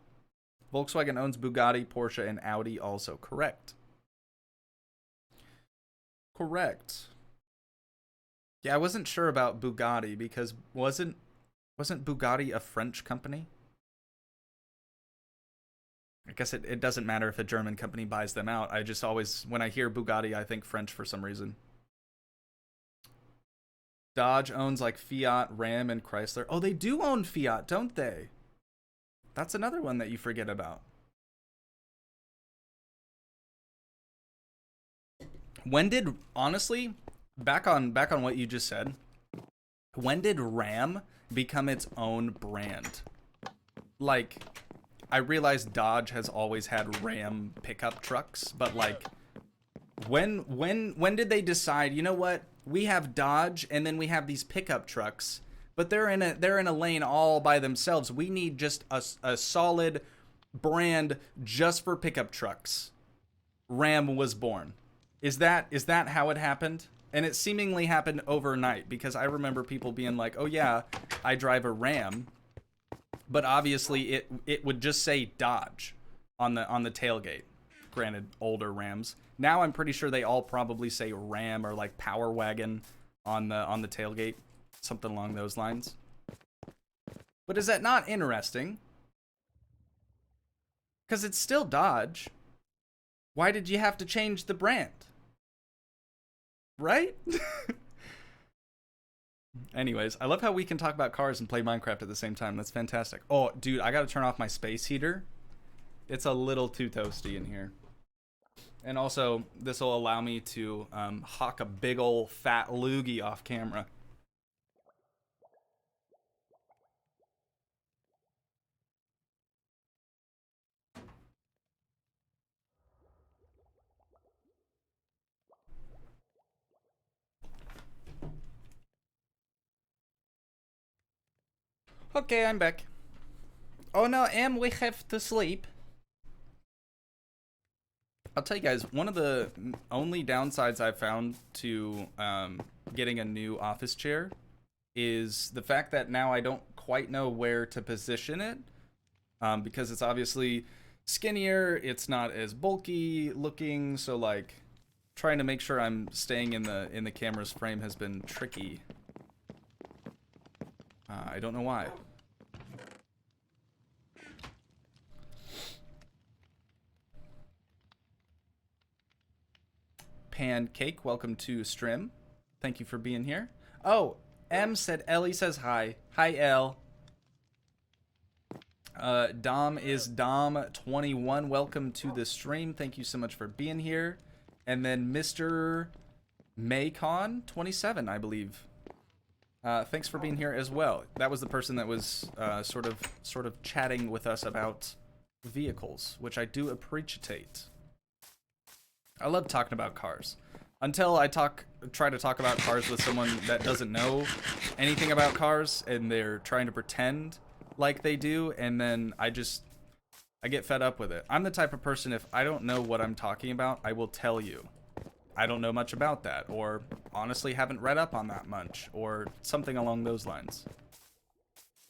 Volkswagen owns Bugatti, Porsche, and Audi also. Correct. Yeah, I wasn't sure about Bugatti because wasn't Bugatti a French company? I guess it doesn't matter if a German company buys them out. I just always, when I hear Bugatti, I think French for some reason. Dodge owns like Fiat, Ram, and Chrysler. Oh, they do own Fiat, don't they? That's another one that you forget about. When did, honestly, back on what you just said, when did Ram become its own brand? Like, I realize Dodge has always had Ram pickup trucks, but like, when did they decide, you know what? We have Dodge and then we have these pickup trucks, but they're in a lane all by themselves. We need just a solid brand just for pickup trucks. Ram was born. Is that how it happened? And it seemingly happened overnight because I remember people being like, "Oh yeah, I drive a Ram." But obviously it would just say Dodge on the tailgate. Granted, older Rams. Now I'm pretty sure they all probably say Ram or like Power Wagon on the tailgate, something along those lines. But is that not interesting? Because it's still Dodge. Why did you have to change the brand? Right? Anyways, I love how we can talk about cars and play Minecraft at the same time. That's fantastic. Oh, dude, I gotta turn off my space heater. It's a little too toasty in here. And also, this will allow me to hawk a big ol' fat loogie off camera. Okay, I'm back. Oh no, we have to sleep. I'll tell you guys, one of the only downsides I've found to getting a new office chair is the fact that now I don't quite know where to position it because it's obviously skinnier, it's not as bulky looking, so like trying to make sure I'm staying in the camera's frame has been tricky. I don't know why. Pancake, welcome to stream. Thank you for being here. Oh, M said Ellie says hi. Hi, L. Dom is Dom21. Welcome to the stream. Thank you so much for being here. And then Mr. Maycon27, I believe. Thanks for being here as well. That was the person that was sort of chatting with us about vehicles, which I do appreciate. I love talking about cars. Until I try to talk about cars with someone that doesn't know anything about cars and they're trying to pretend like they do, and then I get fed up with it. I'm the type of person, if I don't know what I'm talking about, I will tell you. I don't know much about that, or honestly haven't read up on that much, or something along those lines.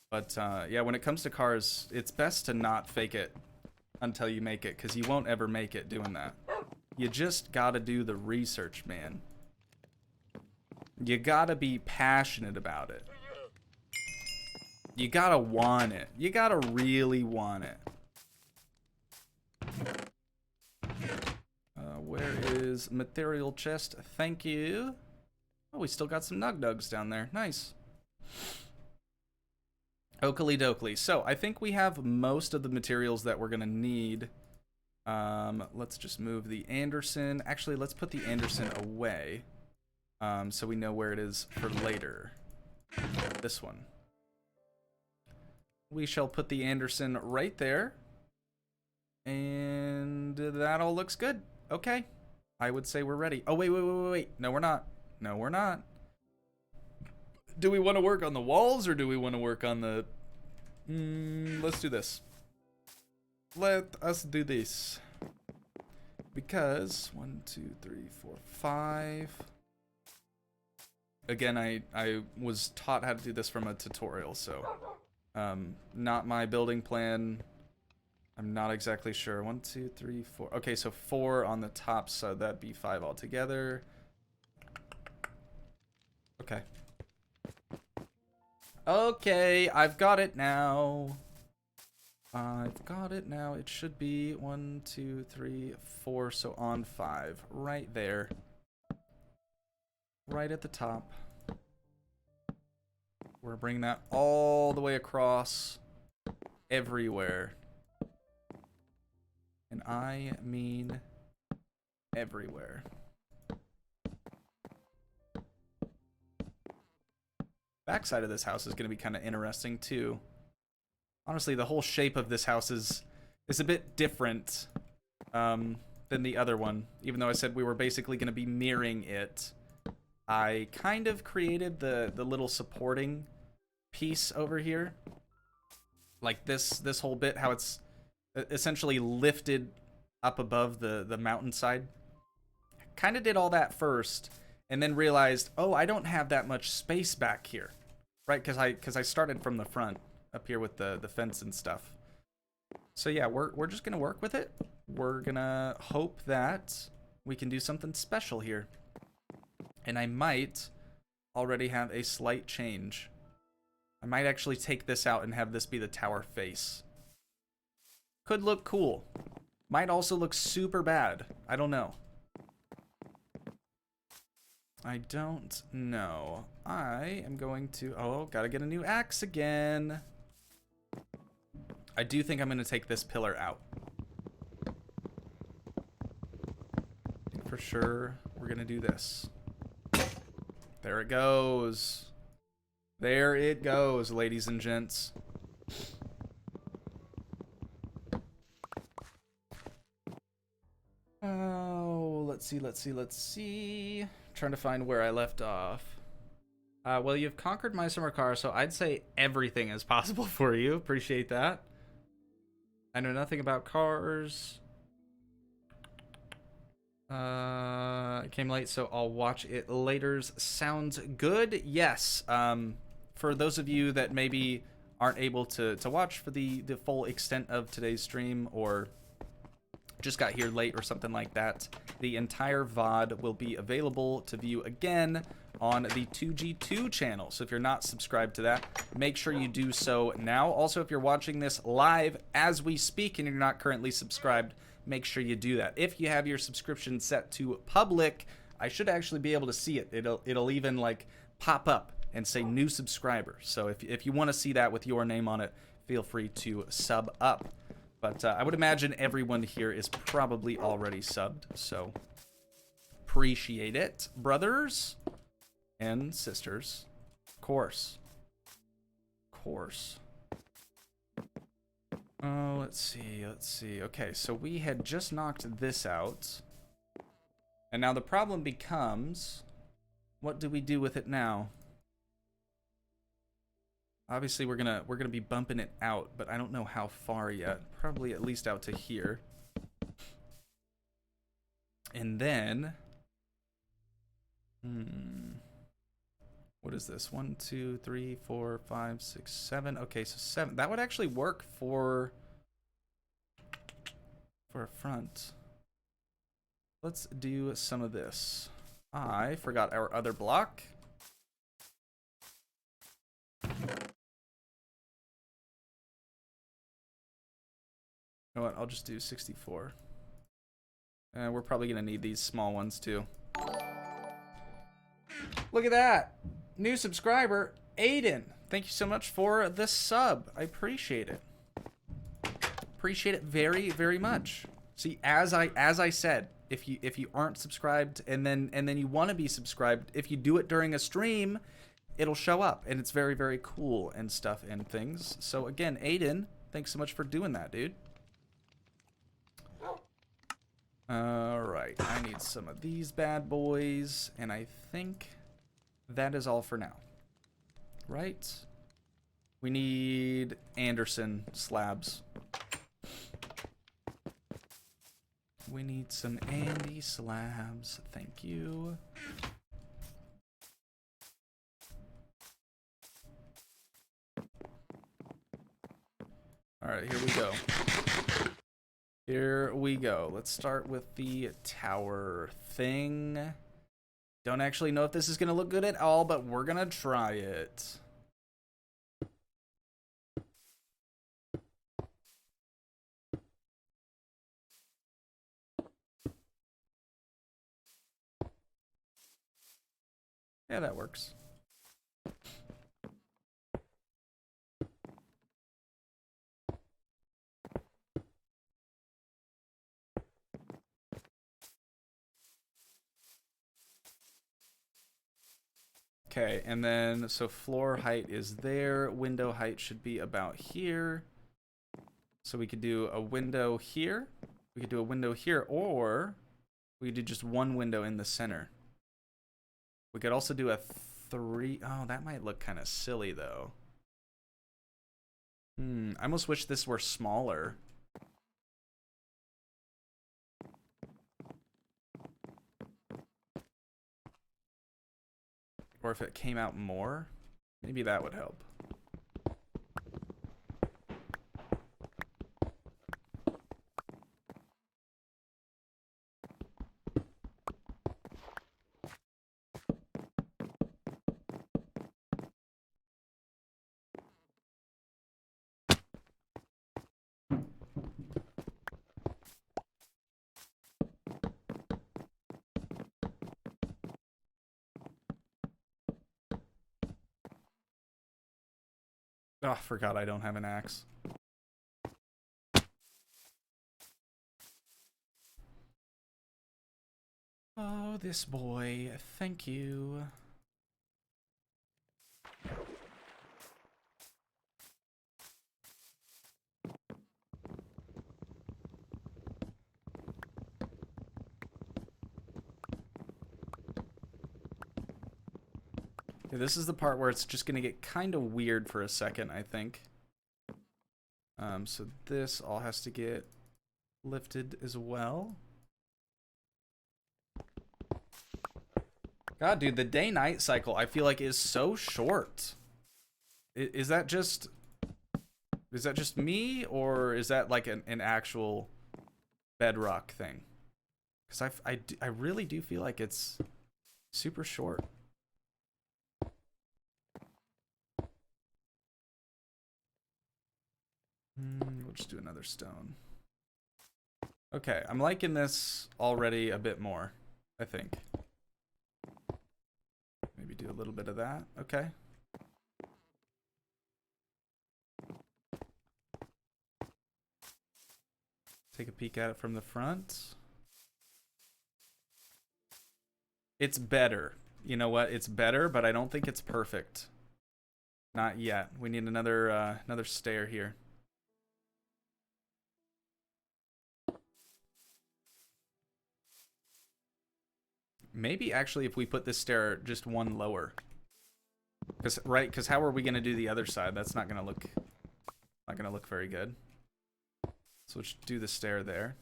But yeah, when it comes to cars, it's best to not fake it until you make it, because you won't ever make it doing that. You just gotta do the research, man. You gotta be passionate about it. You gotta want it. You gotta really want it. Where is material chest? Thank you. Oh, we still got some nug nugs down there. Nice. Oakley dokley. So I think we have most of the materials that we're gonna need. Let's just move the Anderson. Actually, let's put the Anderson away, so we know where it is for later. This one. We shall put the Anderson right there. And that all looks good. Okay. I would say we're ready. Oh, wait. No, we're not. No, we're not. Do we want to work on the walls, or do we want to work on the... let's do this. Let us do this. Because 1, 2, 3, 4, 5. Again, I was taught how to do this from a tutorial, so not my building plan. I'm not exactly sure. 1, 2, 3, 4. Okay, so 4 on the top, so that'd be 5 altogether. Okay. Okay, I've got it now. It should be 1, 2, 3, 4, so on 5. Right there. Right at the top. We're bringing that all the way across everywhere. And I mean everywhere. Backside of this house is going to be kind of interesting too. Honestly, the whole shape of this house is a bit different than the other one. Even though I said we were basically going to be mirroring it, I kind of created the little supporting piece over here. Like this whole bit, how it's essentially lifted up above the mountainside. Kind of did all that first, and then realized, oh, I don't have that much space back here, right? Because I started from the front up here with the fence and stuff. So yeah, we're just gonna work with it. We're gonna hope that we can do something special here, and I might already have a slight change. I might actually take this out and have this be the tower face. Could look cool. Might also look super bad. I don't know. I don't know. I am going to... Oh, gotta get a new axe again. I do think I'm going to take this pillar out. For sure, we're going to do this. There it goes. There it goes, ladies and gents. Oh, let's see. Trying to find where I left off. Well, you've conquered my summer car, so I'd say everything is possible for you. Appreciate that. I know nothing about cars. It came late, so I'll watch it later. Sounds good. Yes. For those of you that maybe aren't able to watch for the full extent of today's stream, or just got here late or something like that, the entire VOD will be available to view again on the Toogii 2 channel. So if you're not subscribed to that, make sure you do so now. Also, if you're watching this live as we speak and you're not currently subscribed, make sure you do that. If you have your subscription set to public, I should actually be able to see it. It'll even like pop up and say new subscriber. So if you want to see that with your name on it, feel free to sub up. But I would imagine everyone here is probably already subbed, so appreciate it, brothers and sisters. Of course. Oh, let's see. Okay, so we had just knocked this out. And now the problem becomes, what do we do with it now? Obviously, we're gonna be bumping it out, but I don't know how far yet. Probably at least out to here. And then Hmm. What is this? 1, 2, 3, 4, 5, 6, 7. Okay, so 7. That would actually work for a front. Let's do some of this. I forgot our other block. You know what? I'll just do 64. And we're probably going to need these small ones too. Look at that. New subscriber, Aiden. Thank you so much for the sub. I appreciate it. Appreciate it very, very much. See, as I said, if you aren't subscribed and then you want to be subscribed, if you do it during a stream, it'll show up and it's very, very cool and stuff and things. So again, Aiden, thanks so much for doing that, dude. Alright, I need some of these bad boys, and I think that is all for now. Right? We need Anderson slabs. We need some Andy slabs. Thank you. Alright, here we go. Here we go. Let's start with the tower thing. Don't actually know if this is going to look good at all, but we're going to try it. Yeah, that works. Okay, and then, so floor height is there. Window height should be about here. So we could do a window here. We could do a window here, or we could do just one window in the center. We could also do a 3. Oh, that might look kind of silly, though. I almost wish this were smaller. Or if it came out more, maybe that would help. Oh, forgot I don't have an axe. Oh, this boy. Thank you. Okay, this is the part where it's just gonna get kind of weird for a second, I think. So this all has to get lifted as well. God, dude, the day-night cycle, I feel like, is so short. Is that just me, or is that like an actual bedrock thing? Because I really do feel like it's super short. We'll just do another stone. Okay, I'm liking this already a bit more, I think. Maybe do a little bit of that. Okay. Take a peek at it from the front. It's better. You know what? It's better, but I don't think it's perfect. Not yet. We need another stair here. Maybe actually if we put this stair just one lower. Because how are we gonna do the other side? That's not gonna look very good. So let's do the stair there.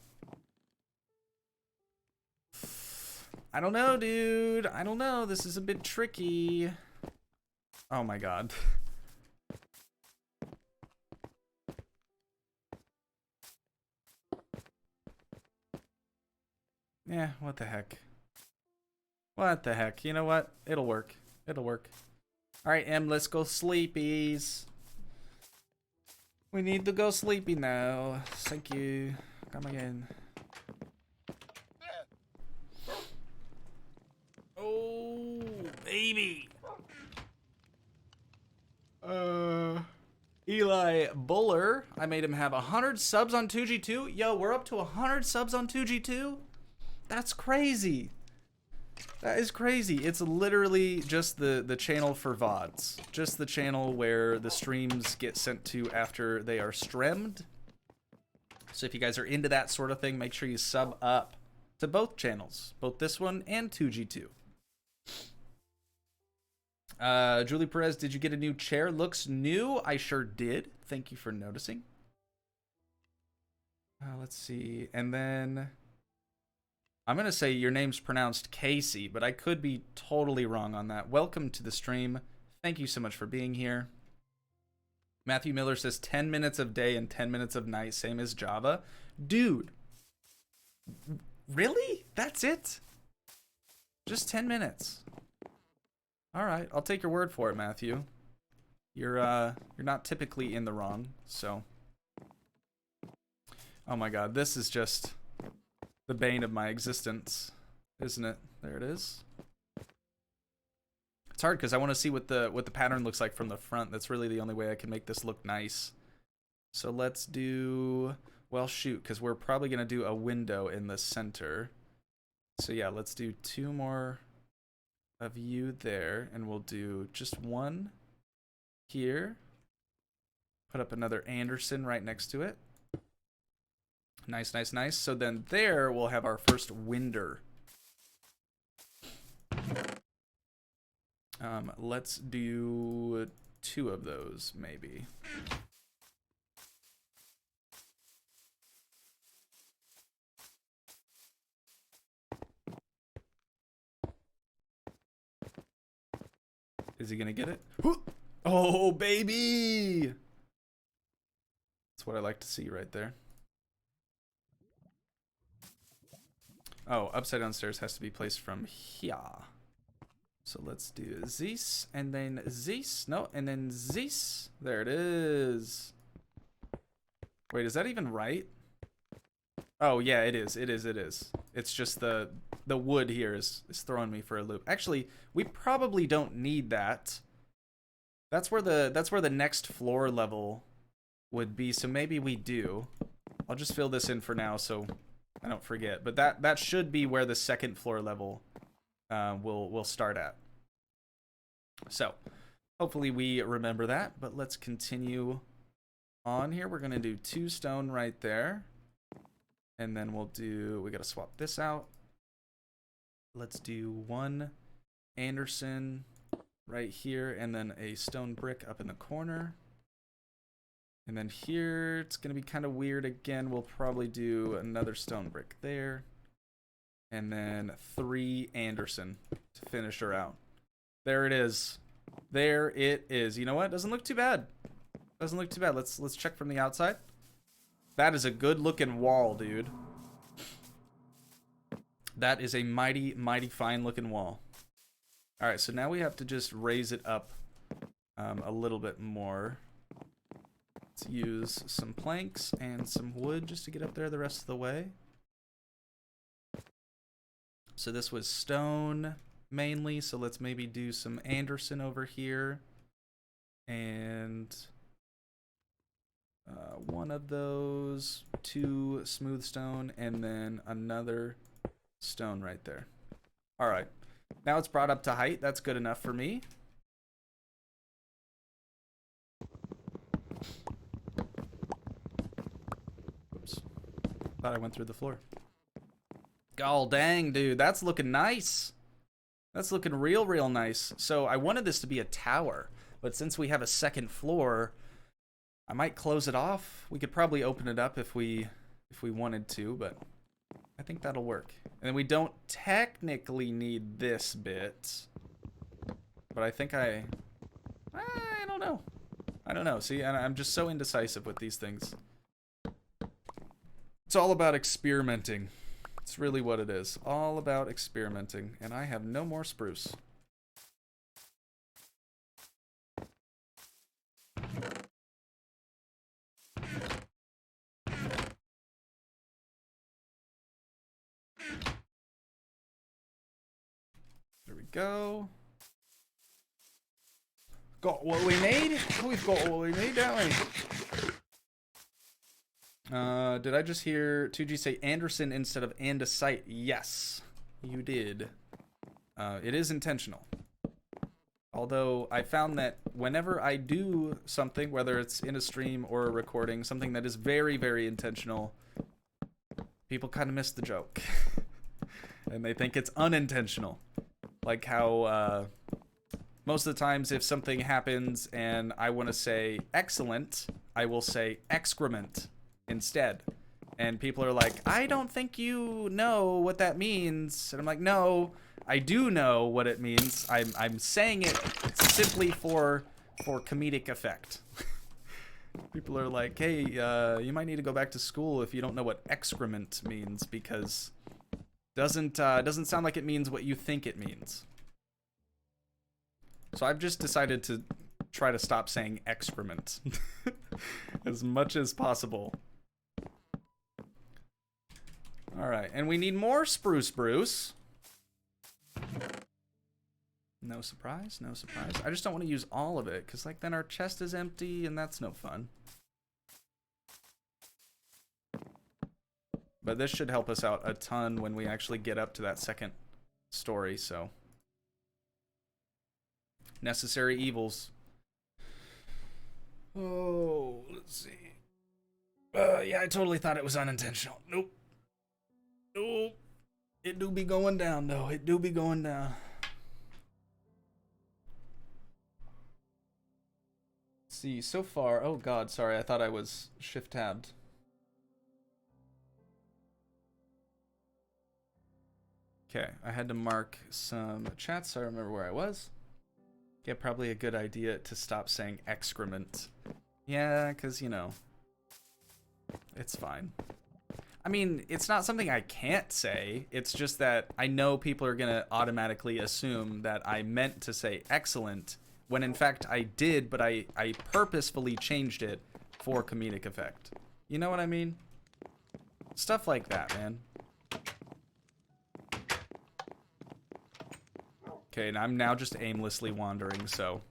I don't know, dude. I don't know. This is a bit tricky. Oh my god. Yeah, what the heck. What the heck? You know what? It'll work. It'll work. Alright, Em, let's go sleepies. We need to go sleepy now. Thank you. Come again. Oh, baby. Eli Buller. I made him have 100 subs on Toogii too. Yo, we're up to 100 subs on Toogii too? That's crazy. That is crazy. It's literally just the channel for VODs. Just the channel where the streams get sent to after they are streamed. So if you guys are into that sort of thing, make sure you sub up to both channels. Both this one and Toogii 2. Julie Perez, did you get a new chair? Looks new. I sure did. Thank you for noticing. Let's see. And then I'm going to say your name's pronounced Casey, but I could be totally wrong on that. Welcome to the stream. Thank you so much for being here. Matthew Miller says 10 minutes of day and 10 minutes of night, same as Java. Dude, really? That's it? Just 10 minutes. All right, I'll take your word for it, Matthew. You're not typically in the wrong, so. Oh my god, this is just the bane of my existence, isn't it? There it is. It's hard because I want to see what the pattern looks like from the front. That's really the only way I can make this look nice. So let's do, well, shoot, because we're probably gonna do a window in the center. So yeah, let's do 2 more of you there, and we'll do just 1 here. Put up another Anderson right next to it. Nice, nice, nice. So then there we'll have our first winder. Let's do 2 of those, maybe. Is he gonna get it? Oh, baby! That's what I like to see right there. Oh, upside down stairs has to be placed from here. So let's do this, and then this. No, and then this. There it is. Wait, is that even right? Oh, yeah, it is. It is. It is. It's just the wood here is throwing me for a loop. Actually, we probably don't need that. That's where the next floor level would be. So maybe we do. I'll just fill this in for now so I don't forget. But that should be where the second floor level will start at. So hopefully we remember that. But let's continue on here. We're gonna do 2 stone right there. And then we gotta swap this out. Let's do 1 Anderson right here, and then a stone brick up in the corner. And then here, it's gonna be kind of weird again. We'll probably do another stone brick there. And then 3 Anderson to finish her out. There it is. There it is. You know what? Doesn't look too bad. Doesn't look too bad. Let's check from the outside. That is a good looking wall, dude. That is a mighty, mighty fine looking wall. All right, so now we have to just raise it up a little bit more. Let's use some planks and some wood just to get up there the rest of the way. So this was stone mainly, so let's maybe do some Anderson over here. And 1 of those, 2 smooth stone, and then another stone right there. All right, now it's brought up to height. That's good enough for me. Oops, thought I went through the floor. Oh dang, dude, that's looking nice. That's looking real nice. So I wanted this to be a tower, but since we have a second floor, I might close it off. We could probably open it up if we wanted to, but I think that'll work. And then we don't technically need this bit. But I think I don't know. I don't know. See, and I'm just so indecisive with these things. It's all about experimenting. It's really what it is. All about experimenting. And I have no more spruce. There we go. Got what we need? We've got what we need, don't we? Did I just hear Toogii say Anderson instead of andesite? Yes, you did. It is intentional. Although I found that whenever I do something, whether it's in a stream or a recording, something that is very, very intentional, people kind of miss the joke. And they think it's unintentional. Like how most of the times if something happens and I want to say excellent, I will say excrement instead. And people are like, I don't think you know what that means. And I'm like, no, I do know what it means. I'm saying it simply for comedic effect. People are like, hey, you might need to go back to school if you don't know what excrement means, because doesn't sound like it means what you think it means. So I've just decided to try to stop saying excrement as much as possible. All right, and we need more spruce. No surprise, no surprise. I just don't want to use all of it, because like then our chest is empty and that's no fun. But this should help us out a ton when we actually get up to that second story, so. Necessary evils. Oh, let's see. Yeah, I totally thought it was unintentional. Nope. Nope. It do be going down, though. It do be going down. Let's see, so far. Oh, God, sorry. I thought I was shift-tabbed. Okay, I had to mark some chats so I remember where I was. Yeah, probably a good idea to stop saying excrement. Yeah, because, you know, it's fine. I mean, it's not something I can't say. It's just that I know people are going to automatically assume that I meant to say excellent, when in fact I did, but I purposefully changed it for comedic effect. You know what I mean? Stuff like that, man. Okay, and I'm now just aimlessly wandering, so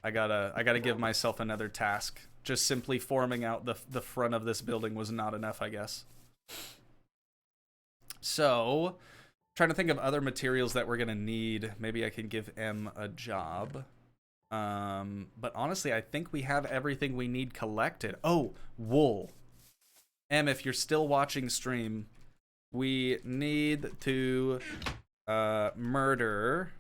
I gotta give myself another task. Just simply forming out the front of this building was not enough, I guess. So, trying to think of other materials that we're gonna need. Maybe I can give M a job. But honestly, I think we have everything we need collected. Oh, wool. M, if you're still watching stream, we need to murder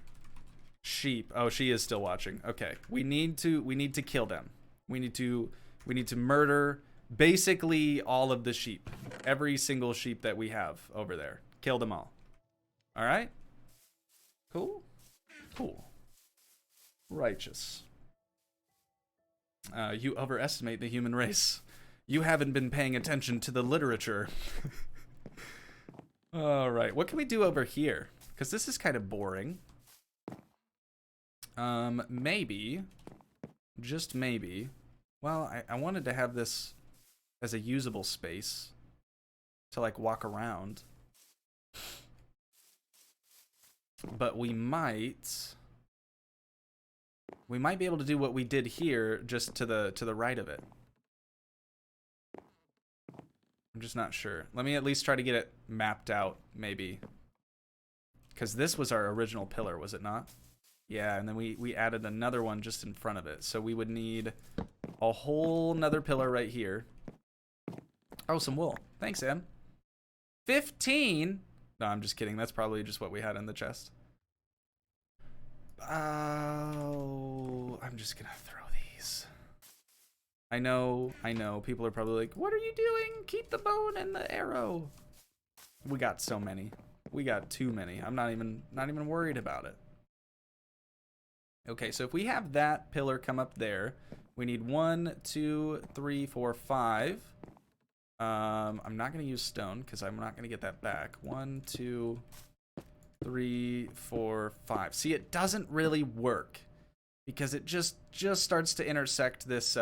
sheep. Oh, she is still watching. Okay. We need to kill them. We need to murder basically all of the sheep. Every single sheep that we have over there. Kill them all. All right? Cool. Cool. Righteous. You overestimate the human race. You haven't been paying attention to the literature. All right. What can we do over here? Because this is kind of boring. Maybe, just maybe, well, I wanted to have this as a usable space to like walk around, but we might be able to do what we did here, just to the right of it. I'm just not sure. Let me at least try to get it mapped out, maybe, because this was our original pillar, was it not? Yeah, and then we added another one just in front of it. So we would need a whole nother pillar right here. Oh, some wool. Thanks, Em. 15? No, I'm just kidding. That's probably just what we had in the chest. Oh, I'm just gonna throw these. I know. People are probably like, what are you doing? Keep the bone and the arrow. We got so many. We got too many. I'm not even worried about it. Okay, so if we have that pillar come up there, we need 1, 2, 3, 4, 5. I'm not gonna use stone because I'm not gonna get that back. 1, 2, 3, 4, 5. See, it doesn't really work because it just starts to intersect this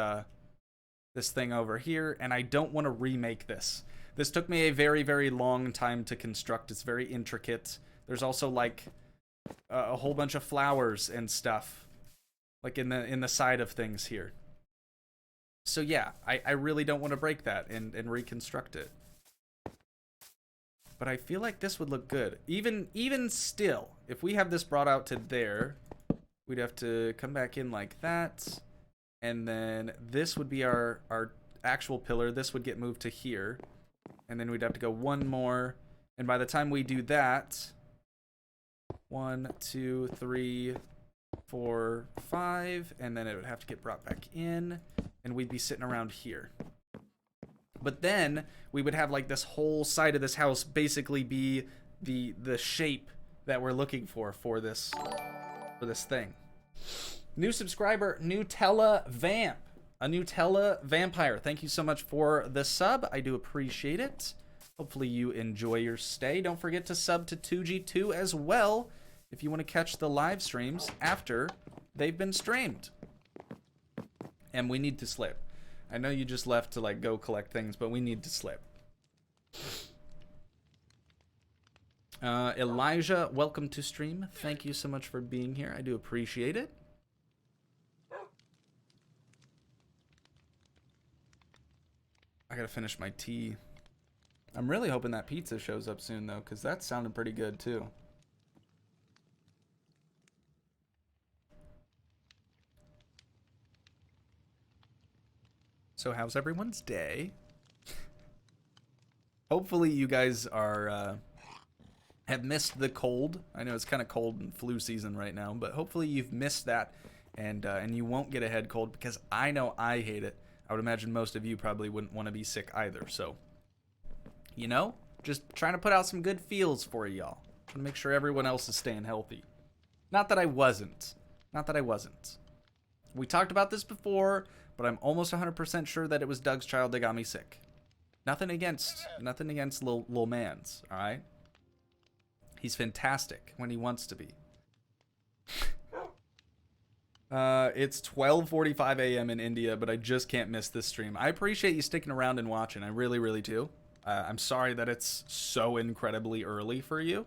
this thing over here, and I don't want to remake this. This took me a very, very long time to construct. It's very intricate. There's also like a whole bunch of flowers and stuff, like in the side of things here. So yeah, I really don't want to break that and reconstruct it. But I feel like this would look good. Even still, if we have this brought out to there, we'd have to come back in like that. And then this would be our actual pillar. This would get moved to here. And then we'd have to go one more. And by the time we do that, 1, 2, 3, 4, 5. And then it would have to get brought back in. And we'd be sitting around here. But then we would have like this whole side of this house basically be the shape that we're looking for this thing. New subscriber, Nutella Vamp. A Nutella Vampire. Thank you so much for the sub. I do appreciate it. Hopefully you enjoy your stay. Don't forget to sub to Toogii 2 as well if you want to catch the live streams after they've been streamed. And we need to slip. I know you just left to like go collect things, but we need to slip. Elijah, welcome to stream. Thank you so much for being here. I do appreciate it. I gotta finish my tea. I'm really hoping that pizza shows up soon though, because that sounded pretty good too. So how's everyone's day? Hopefully you guys are have missed the cold. I know it's kind of cold in flu season right now, but hopefully you've missed that and you won't get a head cold because I know I hate it. I would imagine most of you probably wouldn't want to be sick either. So, you know, just trying to put out some good feels for y'all. Trying to make sure everyone else is staying healthy. Not that I wasn't. Not that I wasn't. We talked about this before, but I'm almost 100% sure that it was Doug's child that got me sick. Nothing against Lil Mans, all right? He's fantastic when he wants to be. It's 12:45 a.m. in India, but I just can't miss this stream. I appreciate you sticking around and watching. I really, really do. I'm sorry that it's so incredibly early for you,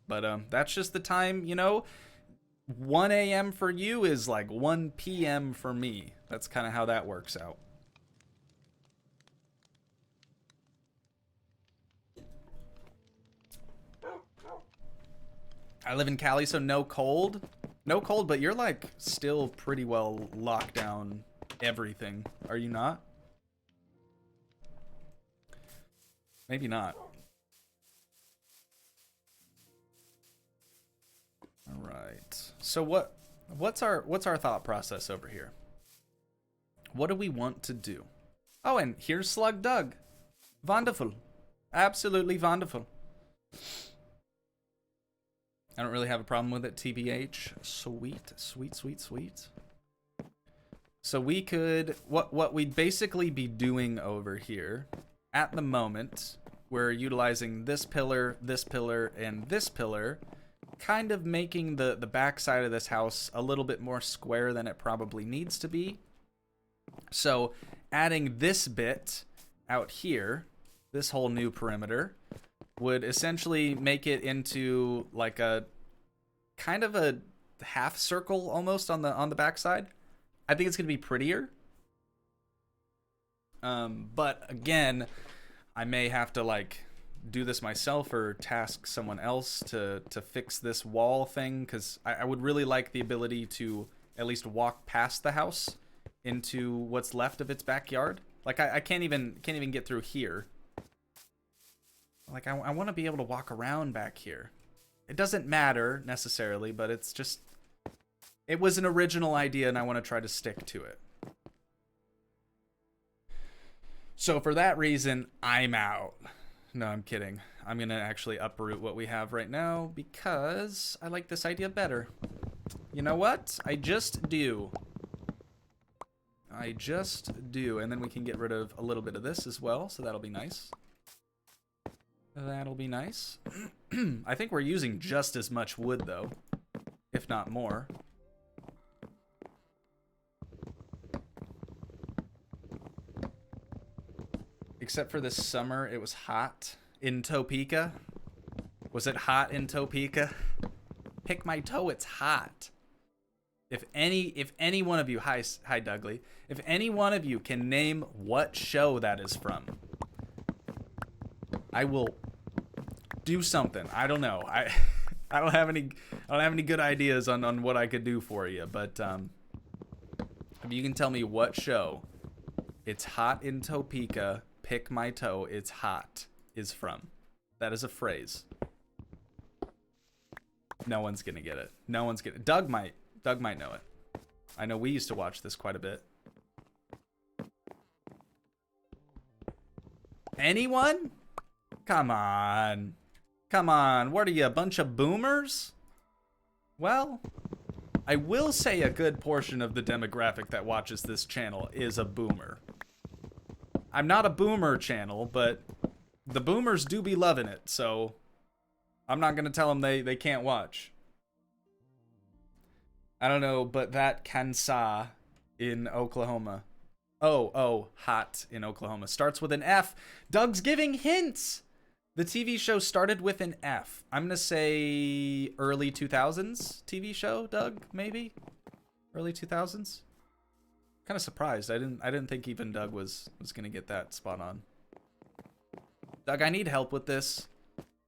but that's just the time, you know. 1 a.m. for you is like 1 p.m. for me. That's kind of how that works out. I live in Cali, so no cold. No cold, but you're like still pretty well locked down everything. Are you not? Maybe not. All right. So what's our thought process over here? What do we want to do? Oh, and here's Slug Doug. Wonderful. Absolutely wonderful. I don't really have a problem with it, TBH. Sweet, sweet, sweet, sweet. So we could, what we'd basically be doing over here, at the moment, we're utilizing this pillar, and this pillar, kind of making the back side of this house a little bit more square than it probably needs to be. So adding this bit out here, this whole new perimeter, would essentially make it into like a kind of a half circle almost on the backside. I think it's gonna be prettier. But again, I may have to like do this myself or task someone else to fix this wall thing, because I would really like the ability to at least walk past the house into what's left of its backyard. Like I can't even get through here. Like, I want to be able to walk around back here. It doesn't matter, necessarily, but it's just... It was an original idea, and I want to try to stick to it. So, for that reason, I'm out. No, I'm kidding. I'm gonna actually uproot what we have right now because I like this idea better. You know what? I just do. I just do. And then we can get rid of a little bit of this as well, so that'll be nice. That'll be nice. I think we're using just as much wood, though, if not more. Except for this summer, it was hot in Topeka. Was it hot in Topeka? Pick my toe, it's hot. If any one of you, hi Dougley, if any one of you can name what show that is from, I will do something. I don't know. I don't have any good ideas on what I could do for you, but if you can tell me what show "It's Hot in Topeka, Pick My Toe, It's Hot" is from. That is a phrase. No one's gonna get it. No one's gonna. Doug might know it. I know we used to watch this quite a bit. Anyone? Come on. Come on. What are you, a bunch of boomers? Well, I will say a good portion of the demographic that watches this channel is a boomer. I'm not a boomer channel, but the boomers do be loving it, so I'm not going to tell them they can't watch. I don't know, but that Kansas in Oklahoma. Oh, hot in Oklahoma. Starts with an F. Doug's giving hints. The TV show started with an F. I'm going to say early 2000s TV show, Doug, maybe? Early 2000s? Kind of surprised. I didn't think even Doug was going to get that spot on. Doug, I need help with this.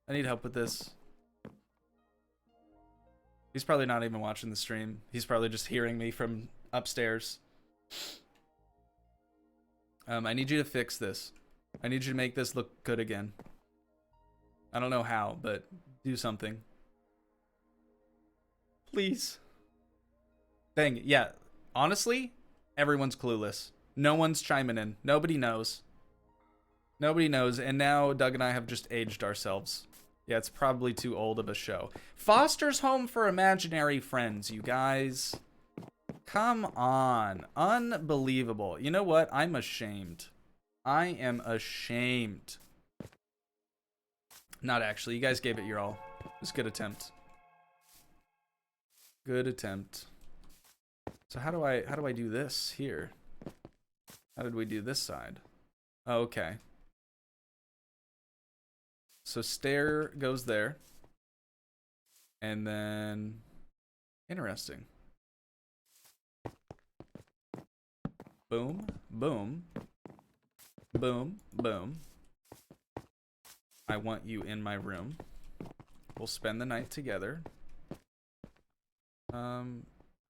I need help with this. He's probably not even watching the stream. He's probably just hearing me from upstairs. I need you to fix this. I need you to make this look good again. I don't know how, but do something. Please. Dang, yeah. Honestly, everyone's clueless. No one's chiming in. Nobody knows. Nobody knows, and now Doug and I have just aged ourselves. Yeah, it's probably too old of a show. Foster's Home for Imaginary Friends, you guys. Come on. Unbelievable. You know what? I'm ashamed. I am ashamed. Not actually. You guys gave it your all. It was a good attempt. Good attempt. So how do I do this here? How did we do this side? Oh, okay. So stair goes there. And then interesting. Boom, boom. Boom, boom. I want you in my room. We'll spend the night together.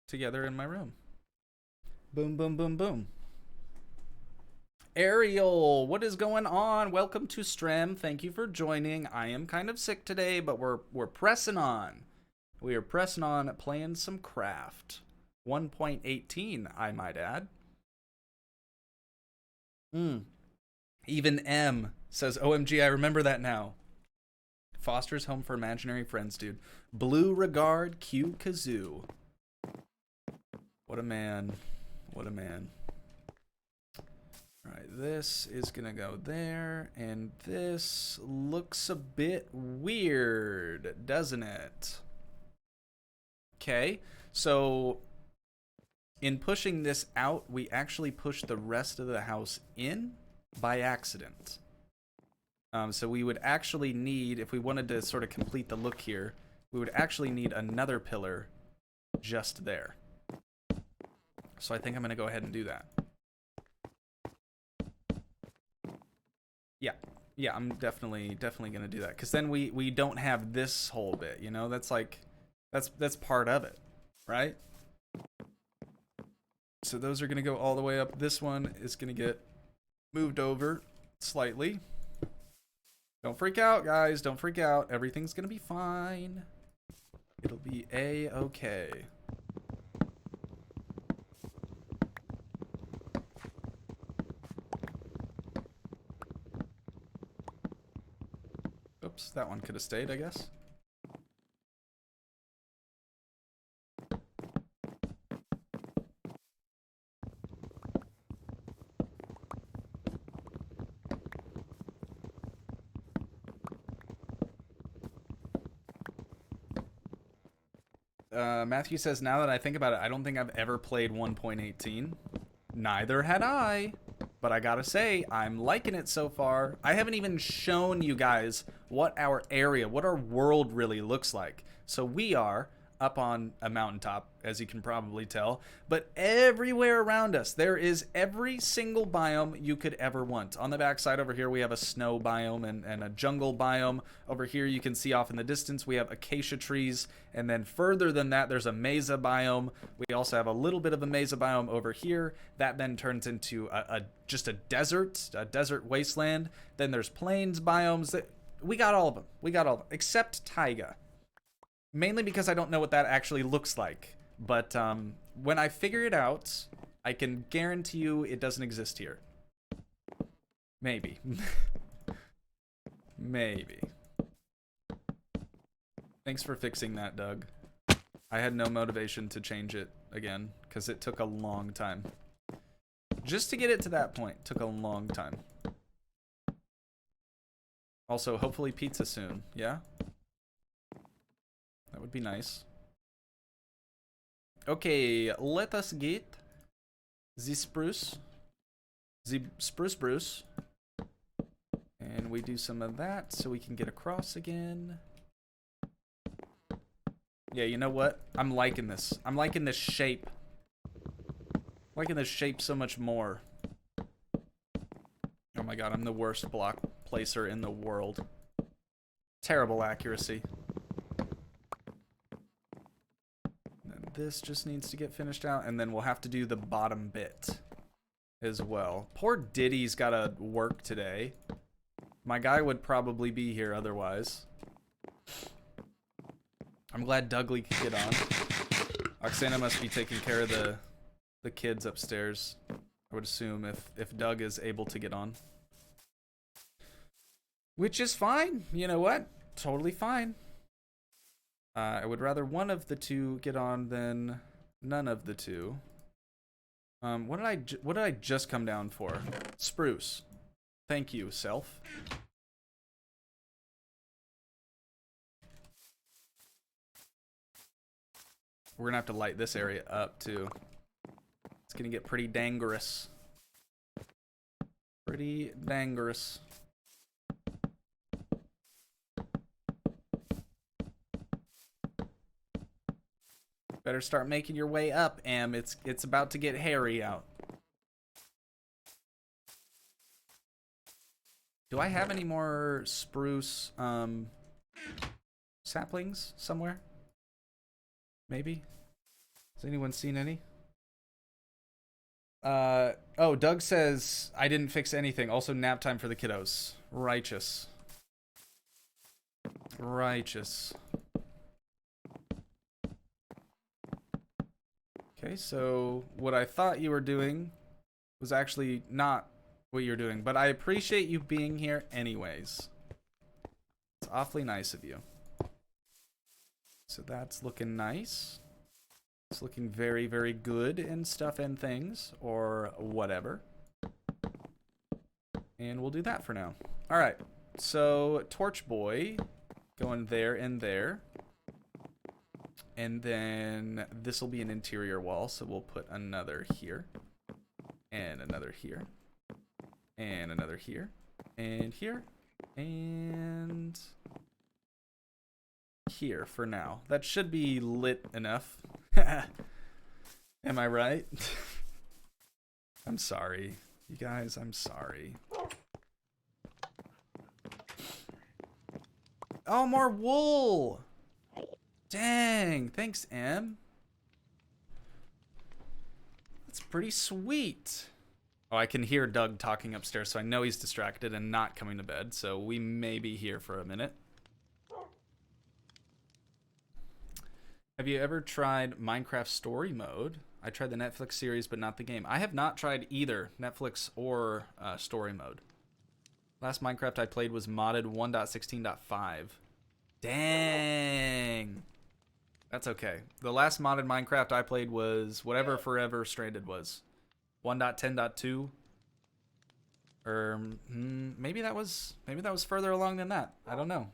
Together in my room. Boom, boom, boom, boom. Ariel, what is going on? Welcome to Strem. Thank you for joining. I am kind of sick today, but we're pressing on. We are pressing on, playing some craft. 1.18, I might add. Even M says, OMG, I remember that now. Foster's Home for Imaginary Friends, dude. Blue Regard, Q Kazoo. What a man. What a man. Alright, this is gonna go there, and this looks a bit weird, doesn't it? Okay, so in pushing this out, we actually push the rest of the house in by accident. So we would actually need, if we wanted to sort of complete the look here, we would actually need another pillar just there. So I think I'm going to go ahead and do that. Yeah, I'm definitely going to do that. Because then we don't have this whole bit, you know? That's like, that's part of it, right? So those are going to go all the way up. This one is going to get moved over slightly. Don't freak out, guys. Don't freak out. Everything's going to be fine. It'll be A-okay. Whoops, that one could have stayed, I guess. Matthew says, now that I think about it, I don't think I've ever played 1.18. Neither had I. But I gotta say, I'm liking it so far. I haven't even shown you guys what our area, what our world really looks like. So we are up on a mountaintop, as you can probably tell. But everywhere around us, there is every single biome you could ever want. On the backside over here, we have a snow biome and a jungle biome. Over here, you can see off in the distance, we have acacia trees. And then further than that, there's a mesa biome. We also have a little bit of a mesa biome over here. That then turns into just a desert wasteland. Then there's plains biomes. We got all of them. We got all of them, except taiga. Mainly because I don't know what that actually looks like. But when I figure it out, I can guarantee you it doesn't exist here. Maybe. Maybe. Thanks for fixing that, Doug. I had no motivation to change it again, because it took a long time. Just to get it to that point took a long time. Also, hopefully pizza soon, yeah? That would be nice. Okay, let us get the spruce. The spruce Bruce. And we do some of that so we can get across again. Yeah, you know what? I'm liking this. I'm liking this shape. I'm liking this shape so much more. Oh my god, I'm the worst block placer in the world. Terrible accuracy. This just needs to get finished out, and then we'll have to do the bottom bit as well. Poor Diddy's gotta work today. My guy would probably be here otherwise. I'm glad Dougley could get on. Oksana must be taking care of the kids upstairs, I would assume, if Doug is able to get on. Which is fine. You know what? Totally fine. I would rather one of the two get on than none of the two. What did I just come down for? Spruce. Thank you, self. We're gonna have to light this area up too. It's gonna get pretty dangerous. Pretty dangerous. Better start making your way up, Em. It's about to get hairy out. Do I have any more spruce saplings somewhere? Maybe? Has anyone seen any? Oh, Doug says I didn't fix anything. Also nap time for the kiddos. Righteous. Righteous. Okay, so what I thought you were doing was actually not what you're doing, but I appreciate you being here anyways. It's awfully nice of you. So that's looking nice. It's looking very, very good in stuff and things, or whatever. And we'll do that for now. All right, so Torch Boy going there and there. And then this will be an interior wall, so we'll put another here. And another here. And another here. And here. And here for now. That should be lit enough. Am I right? I'm sorry. You guys, I'm sorry. Oh, more wool! Dang, thanks, Em. That's pretty sweet. Oh, I can hear Doug talking upstairs, so I know he's distracted and not coming to bed, so we may be here for a minute. Have you ever tried Minecraft Story Mode? I tried the Netflix series, but not the game. I have not tried either Netflix or Story Mode. Last Minecraft I played was modded 1.16.5. Dang. That's okay. The last modded Minecraft I played was whatever Forever Stranded was. 1.10.2. Or maybe that was further along than that. I don't know.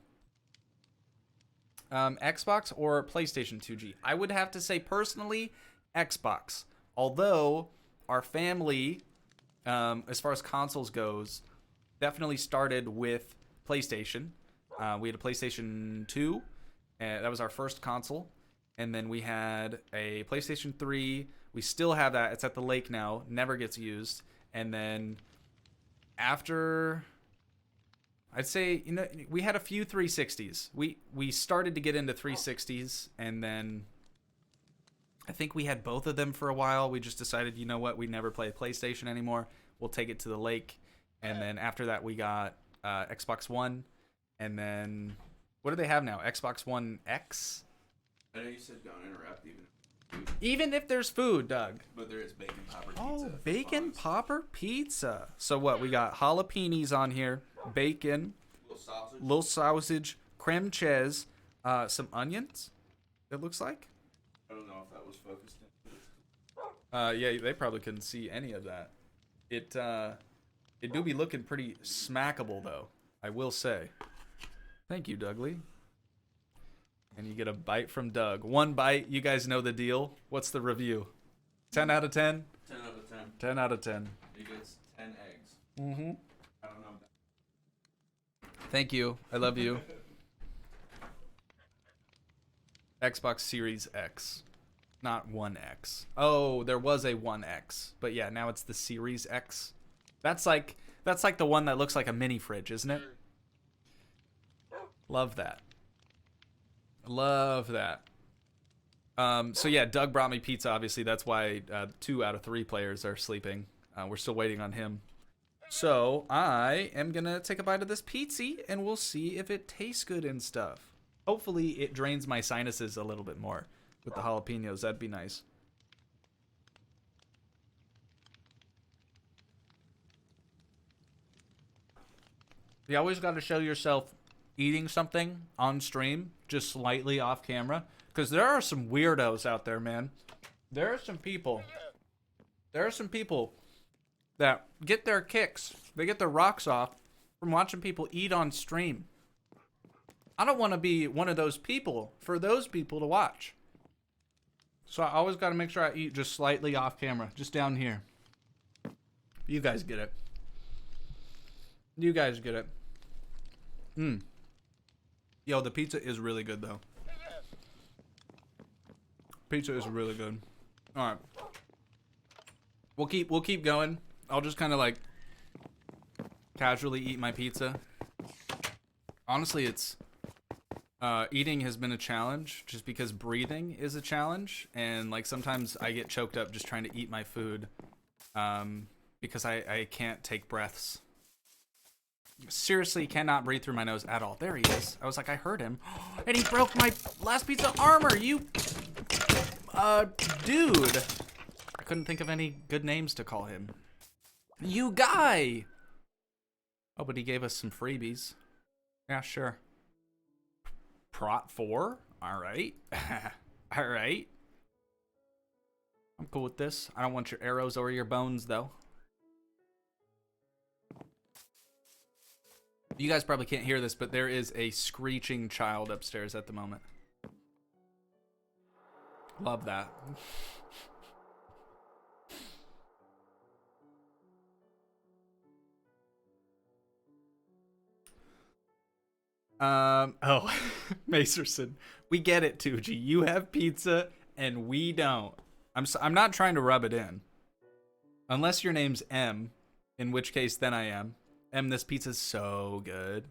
Xbox or PlayStation 2G? I would have to say personally Xbox. Although our family, as far as consoles goes, definitely started with PlayStation. We had a PlayStation 2, and that was our first console. And then we had a PlayStation 3. We still have that. It's at the lake now. Never gets used. And then after, I'd say, we had a few 360s. We started to get into 360s, and then I think we had both of them for a while. We just decided, you know what, we never play PlayStation anymore. We'll take it to the lake. And then after that, we got Xbox One. And then, what do they have now? Xbox One X? I know you said don't interrupt even if there's food, Doug. But there is bacon popper pizza. Oh, bacon popper pizza. So what? We got jalapenos on here, bacon, little sausage, creme cheese, some onions. It looks like. I don't know if that was focused in. Yeah, they probably couldn't see any of that. It do be looking pretty smackable though, I will say. Thank you, Dougley. And you get a bite from Doug. One bite, you guys know the deal. What's the review? 10 out of 10? 10 out of 10. 10 out of 10. He gets 10 eggs. Mm-hmm. I don't know. Thank you. I love you. Xbox Series X. Not 1X. Oh, there was a 1X. But yeah, now it's the Series X. That's like the one that looks like a mini fridge, isn't it? Love that. Love that. So yeah, Doug brought me pizza. Obviously, that's why 2 out of 3 players are sleeping. We're still waiting on him. So I am gonna take a bite of this pizza, and we'll see if it tastes good and stuff. Hopefully, it drains my sinuses a little bit more with the jalapenos. That'd be nice. You always got to show yourself eating something on stream, just slightly off camera, because there are some weirdos out there, man. There are some people that get their kicks, they get their rocks off from watching people eat on stream. I don't want to be one of those people for those people to watch. So I always got to make sure I eat just slightly off camera, just down here. You guys get it. You guys get it. Yo, the pizza is really good though. Pizza is really good. All right. We'll keep going. I'll just kind of like casually eat my pizza. Honestly, it's eating has been a challenge just because breathing is a challenge, and like sometimes I get choked up just trying to eat my food because I can't take breaths. Seriously, cannot breathe through my nose at all. There he is. I was like, I heard him. And he broke my last piece of armor, you... dude. I couldn't think of any good names to call him. You guy! Oh, but he gave us some freebies. Yeah, sure. Prot 4? Alright. Alright. I'm cool with this. I don't want your arrows or your bones, though. You guys probably can't hear this, but there is a screeching child upstairs at the moment. Love that. Oh, Macerson. We get it, Toogii. You have pizza and we don't. I'm not trying to rub it in. Unless your name's M, in which case then I am. M, this pizza's so good.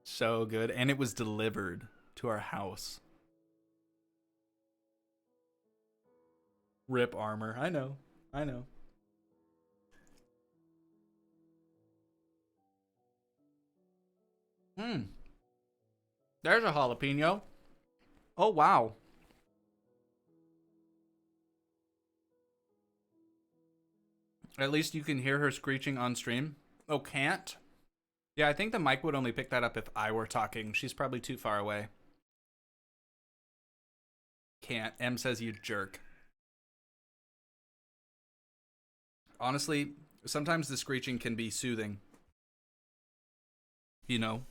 So good. And it was delivered to our house. Rip armor. I know. I know. There's a jalapeno. Oh, wow. At least you can hear her screeching on stream. Oh, can't? Yeah, I think the mic would only pick that up if I were talking. She's probably too far away. Can't. M says you jerk. Honestly, sometimes the screeching can be soothing. You know?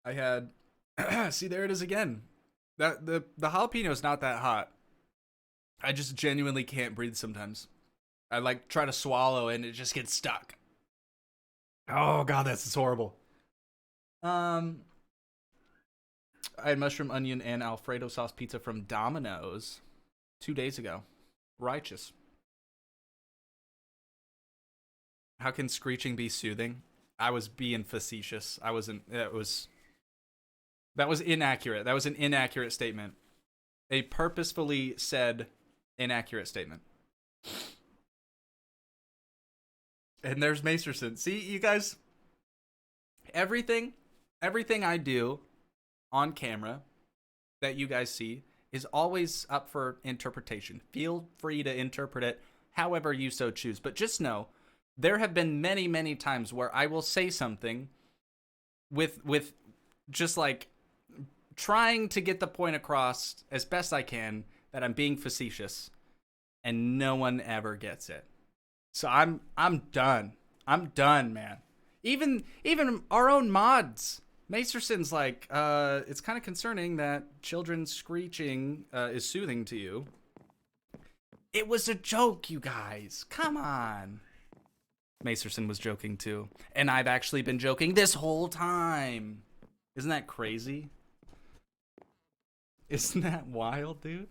I had see there it is again. That the jalapeno is not that hot. I just genuinely can't breathe sometimes. I like try to swallow and it just gets stuck. Oh god, that's horrible. I had mushroom, onion, and Alfredo sauce pizza from Domino's 2 days ago. Righteous. How can screeching be soothing? I was being facetious. I wasn't. That was inaccurate. That was an inaccurate statement. A purposefully said inaccurate statement. And there's Macerson. See, you guys, everything I do on camera that you guys see is always up for interpretation. Feel free to interpret it however you so choose. But just know, there have been many, many times where I will say something with just like trying to get the point across as best I can that I'm being facetious, and no one ever gets it. So I'm done. I'm done, man. Even our own mods. Macerson's like, it's kind of concerning that children screeching is soothing to you. It was a joke, you guys. Come on. Macerson was joking too. And I've actually been joking this whole time. Isn't that crazy? Isn't that wild, dude?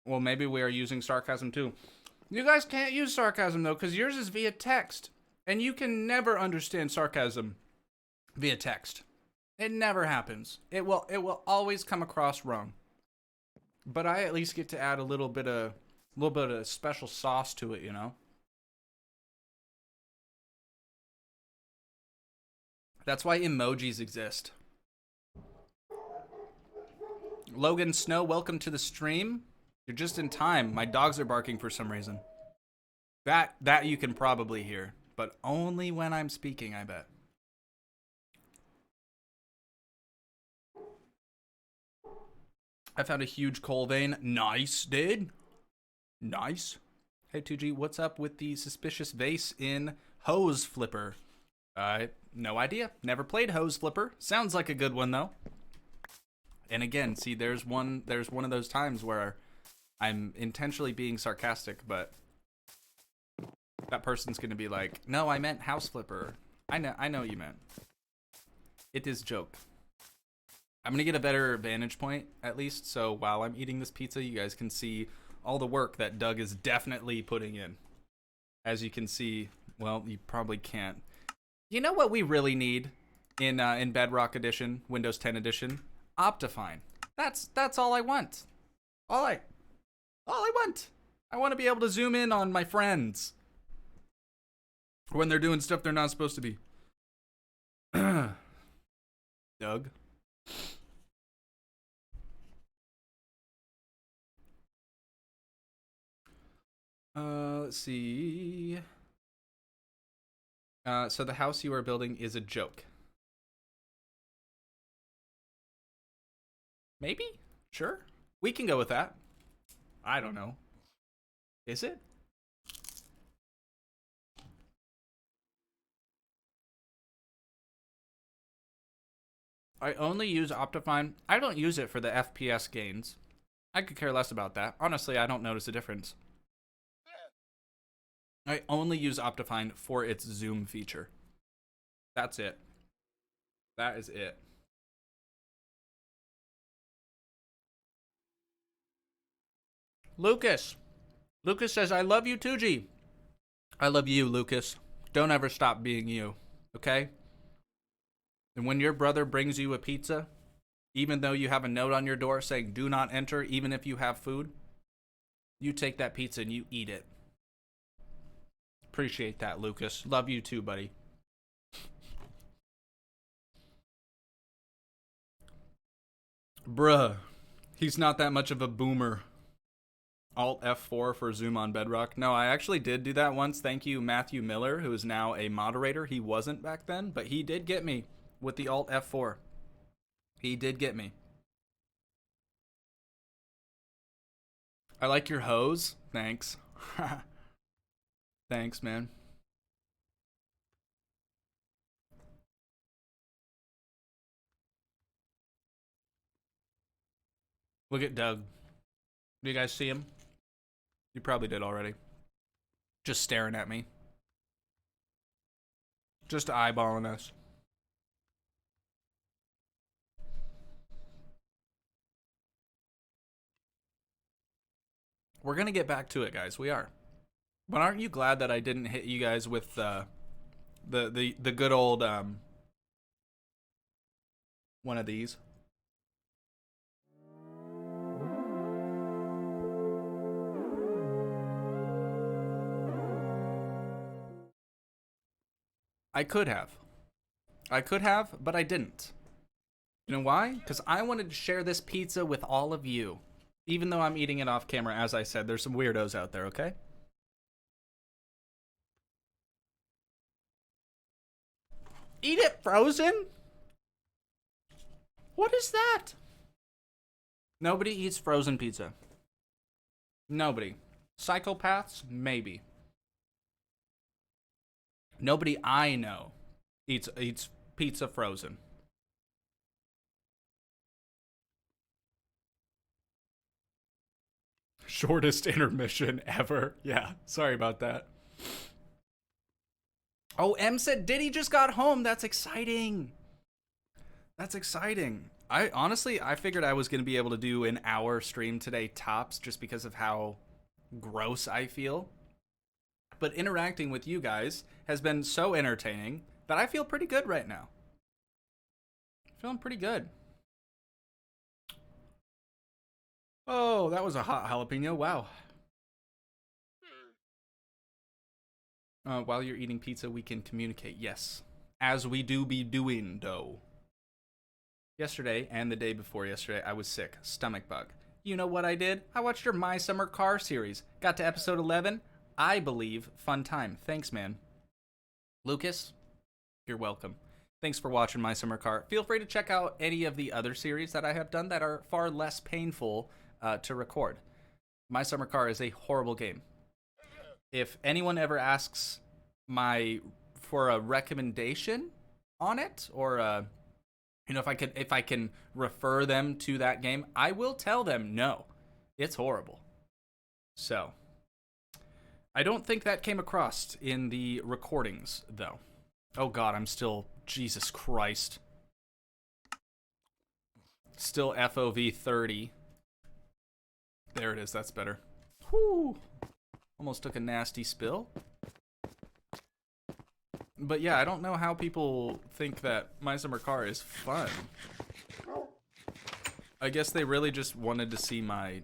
Well, maybe we are using sarcasm too. You guys can't use sarcasm though, because yours is via text. And you can never understand sarcasm via text. It never happens. It will always come across wrong. But I at least get to add a little bit of special sauce to it, you know? That's why emojis exist. Logan Snow, welcome to the stream. You're just in time. My dogs are barking for some reason. That you can probably hear, but only when I'm speaking, I bet. I found a huge coal vein. Nice, dude. Nice. Hey, Toogii, what's up with the suspicious vase in Hose Flipper? No idea. Never played Hose Flipper. Sounds like a good one, though. And again, see, there's one of those times where I'm intentionally being sarcastic, but that person's going to be like, no, I meant House Flipper. I know what you meant. It is joke. I'm going to get a better vantage point, at least, so while I'm eating this pizza, you guys can see all the work that Doug is definitely putting in. As you can see, well, you probably can't. You know what we really need in Bedrock Edition, Windows 10 Edition? Optifine. That's all I want. All I want. I want to be able to zoom in on my friends when they're doing stuff they're not supposed to be. Doug. Let's see. So the house you are building is a joke. Maybe? Sure. We can go with that. I don't know. Is it? I only use Optifine. I don't use it for the FPS gains. I could care less about that. Honestly, I don't notice a difference. I only use Optifine for its zoom feature. That's it. That is it. Lucas. Lucas says, I love you, Toogii. I love you, Lucas. Don't ever stop being you, okay? And when your brother brings you a pizza, even though you have a note on your door saying do not enter, even if you have food, you take that pizza and you eat it. Appreciate that, Lucas. Love you too, buddy. Bruh. He's not that much of a boomer. Alt F4 for zoom on Bedrock. No, I actually did do that once. Thank you, Matthew Miller, who is now a moderator. He wasn't back then, but he did get me with the Alt F4. He did get me. I like your hose. Thanks. Thanks, man. Look at Doug. Do you guys see him? You probably did already. Just staring at me. Just eyeballing us. We're gonna get back to it, guys. We are. But aren't you glad that I didn't hit you guys with the good old one of these? I could have. But I didn't. You know why? Because I wanted to share this pizza with all of you. Even though I'm eating it off camera, as I said, there's some weirdos out there, okay? Eat it frozen? What is that? Nobody eats frozen pizza. Nobody. Psychopaths? Maybe. Nobody I know eats pizza frozen. Shortest intermission ever. Yeah, sorry about that. Oh, M said Diddy just got home. That's exciting. That's exciting. I figured I was going to be able to do an hour stream today tops just because of how gross I feel. But interacting with you guys has been so entertaining that I feel pretty good right now. Feeling pretty good. Oh, that was a hot jalapeno. Wow. While you're eating pizza, we can communicate. Yes. As we do be doing, though. Yesterday and the day before yesterday, I was sick. Stomach bug. You know what I did? I watched your My Summer Car series. Got to episode 11. I believe. Fun time. Thanks, man. Lucas, you're welcome. Thanks for watching My Summer Car. Feel free to check out any of the other series that I have done that are far less painful to record. My Summer Car is a horrible game. If anyone ever asks for a recommendation on it, or if I can refer them to that game, I will tell them no, it's horrible. So I don't think that came across in the recordings, though. Oh God, I'm still, Jesus Christ. Still FOV 30. There it is, that's better. Whew. Almost took a nasty spill. But yeah, I don't know how people think that My Summer Car is fun. I guess they really just wanted to see my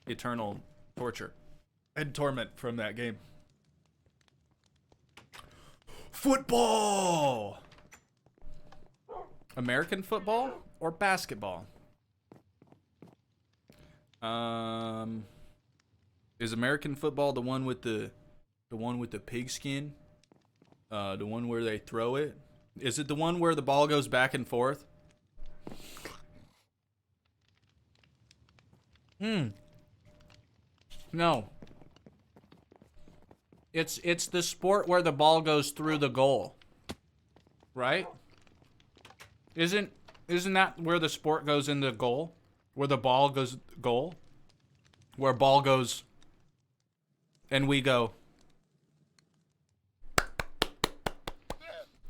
eternal torture and torment from that game. Football! American football or basketball? Is American football the one with the pigskin? The one where they throw it? Is it the one where the ball goes back and forth? No. It's the sport where the ball goes through the goal. Right? Isn't that where the sport goes in the goal? Where the ball goes goal? Where ball goes and we go.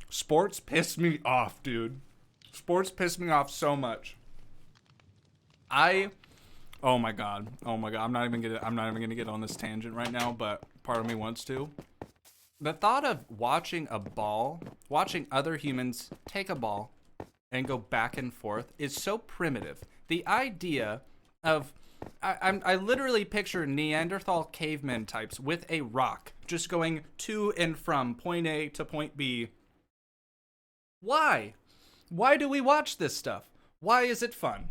Sports piss me off, dude. Sports piss me off so much. Oh my god. I'm not even gonna get on this tangent right now, but part of me wants to. The thought of watching other humans take a ball and go back and forth is so primitive. The idea of I literally picture Neanderthal caveman types with a rock just going to and from point A to point B. Why? Why do we watch this stuff? Why is it fun?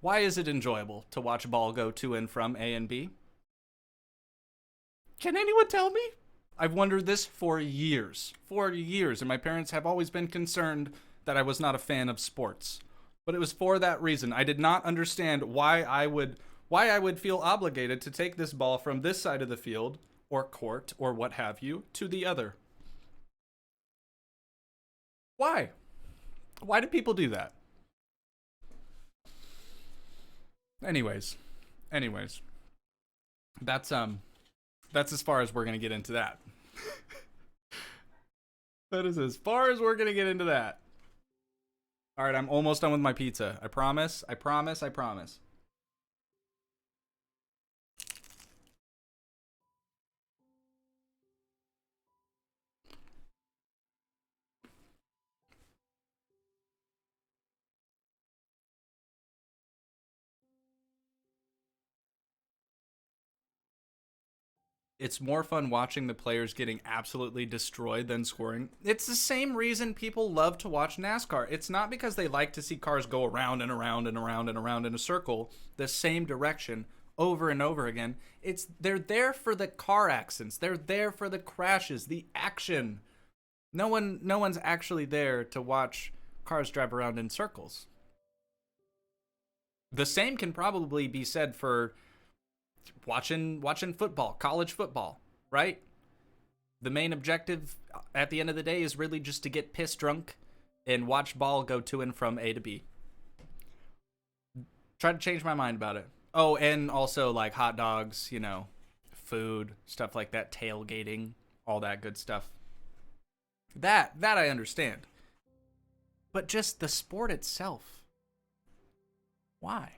Why is it enjoyable to watch a ball go to and from A and B? Can anyone tell me? I've wondered this for years. For years. And my parents have always been concerned that I was not a fan of sports. But it was for that reason. I did not understand why I would feel obligated to take this ball from this side of the field or court or what have you to the other. Why? Why do people do that? Anyways. That's as far as we're going to get into that. That is as far as we're going to get into that. All right, I'm almost done with my pizza. I promise. It's more fun watching the players getting absolutely destroyed than scoring. It's the same reason people love to watch NASCAR. It's not because they like to see cars go around and around and around and around in a circle, the same direction over and over again. They're there for the car accidents. They're there for the crashes, the action. No one's actually there to watch cars drive around in circles. The same can probably be said for watching football, college football, right? The main objective at the end of the day is really just to get pissed drunk and watch ball go to and from A to B. Try to change my mind about it. Oh, and also like hot dogs, food, stuff like that, tailgating, all that good stuff. That I understand. But just the sport itself. Why?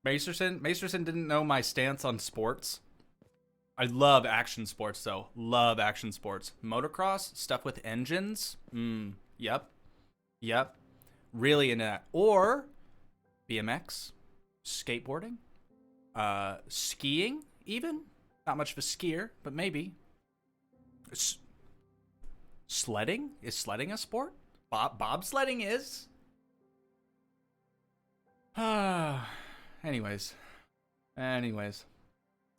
Masterson didn't know my stance on sports. I love action sports, though. Love action sports. Motocross, stuff with engines. Yep. Really into that. Or BMX, skateboarding, skiing, even. Not much of a skier, but maybe. Sledding? Is sledding a sport? Bobsledding is. Anyways.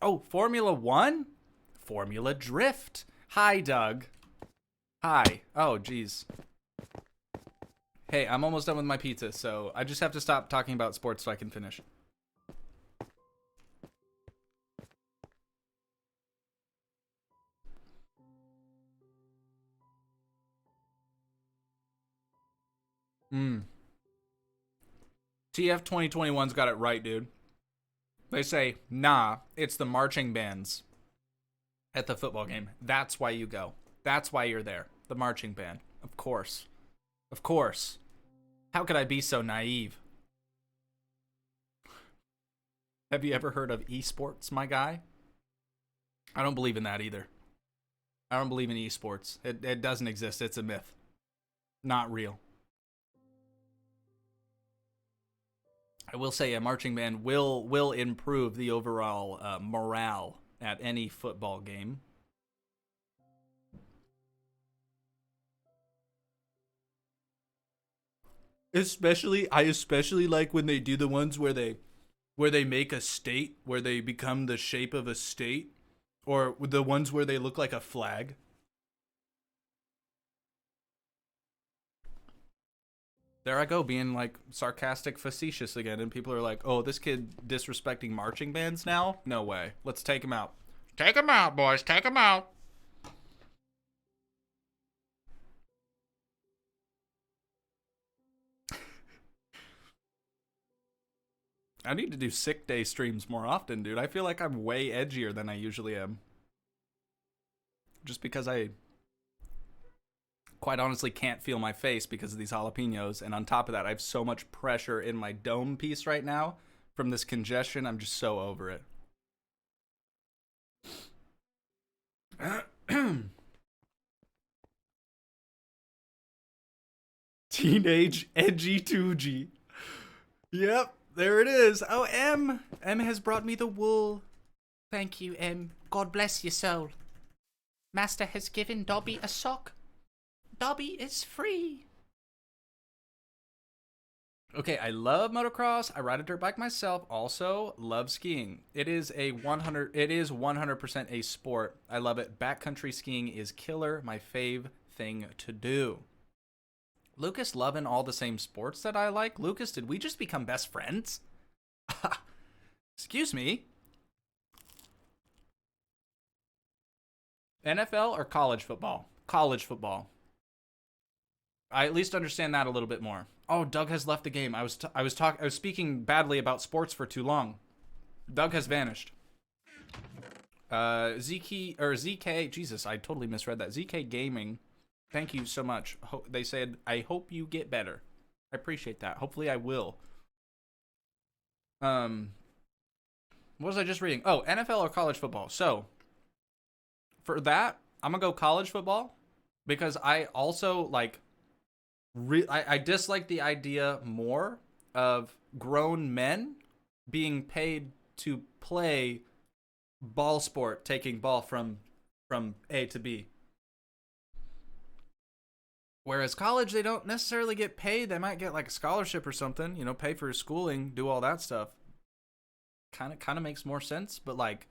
Oh, Formula One? Formula Drift. Hi, Doug. Hi. Oh, geez. Hey, I'm almost done with my pizza, so I just have to stop talking about sports so I can finish. TF 2021's got it right, dude. They say, nah, it's the marching bands at the football game. That's why you go. That's why you're there. The marching band. Of course. How could I be so naive? Have you ever heard of esports, my guy? I don't believe in that either. I don't believe in esports. It doesn't exist. It's a myth. Not real. I will say a marching band will improve the overall morale at any football game. I especially like when they do the ones where they make a state, where they become the shape of a state, or the ones where they look like a flag. There I go, being like sarcastic, facetious again, and people are like, "Oh, this kid disrespecting marching bands now? No way. Let's take him out. Take him out, boys. Take him out." I need to do sick day streams more often, dude. I feel like I'm way edgier than I usually am. Just because I quite honestly can't feel my face because of these jalapenos, and on top of that, I have so much pressure in my dome piece right now from this congestion. I'm just so over it. Teenage edgy Toogii. Yep, there it is. Oh, M has brought me the wool. Thank you, M. God bless your soul. Master has given Dobby a sock. Dobby is free. Okay, I love motocross. I ride a dirt bike myself. Also, love skiing. It is 100% a sport. I love it. Backcountry skiing is killer. My fave thing to do. Lucas loving all the same sports that I like. Lucas, did we just become best friends? Excuse me. NFL or college football? College football. I at least understand that a little bit more. Oh, Doug has left the game. I was speaking badly about sports for too long. Doug has vanished. ZK, Jesus, I totally misread that. ZK Gaming, thank you so much. They said, I hope you get better. I appreciate that. Hopefully I will. What was I just reading? Oh, NFL or college football. So, for that, I'm gonna go college football because I also like. I dislike the idea more of grown men being paid to play ball sport, taking ball from A to B. Whereas college, they don't necessarily get paid. They might get like a scholarship or something, you know, pay for schooling, do all that stuff. Kind of makes more sense, but like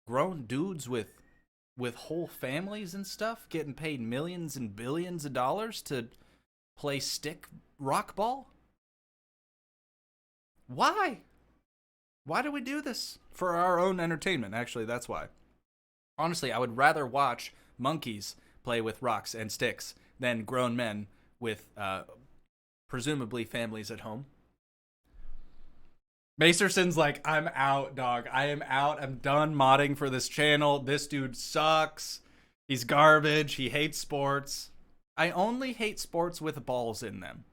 grown dudes with whole families and stuff getting paid millions and billions of dollars to play stick rock ball? Why? Why do we do this? For our own entertainment, actually, that's why. Honestly, I would rather watch monkeys play with rocks and sticks than grown men with presumably families at home. Macerson's like, I'm out, dog. I am out. I'm done modding for this channel. This dude sucks. He's garbage. He hates sports. I only hate sports with balls in them,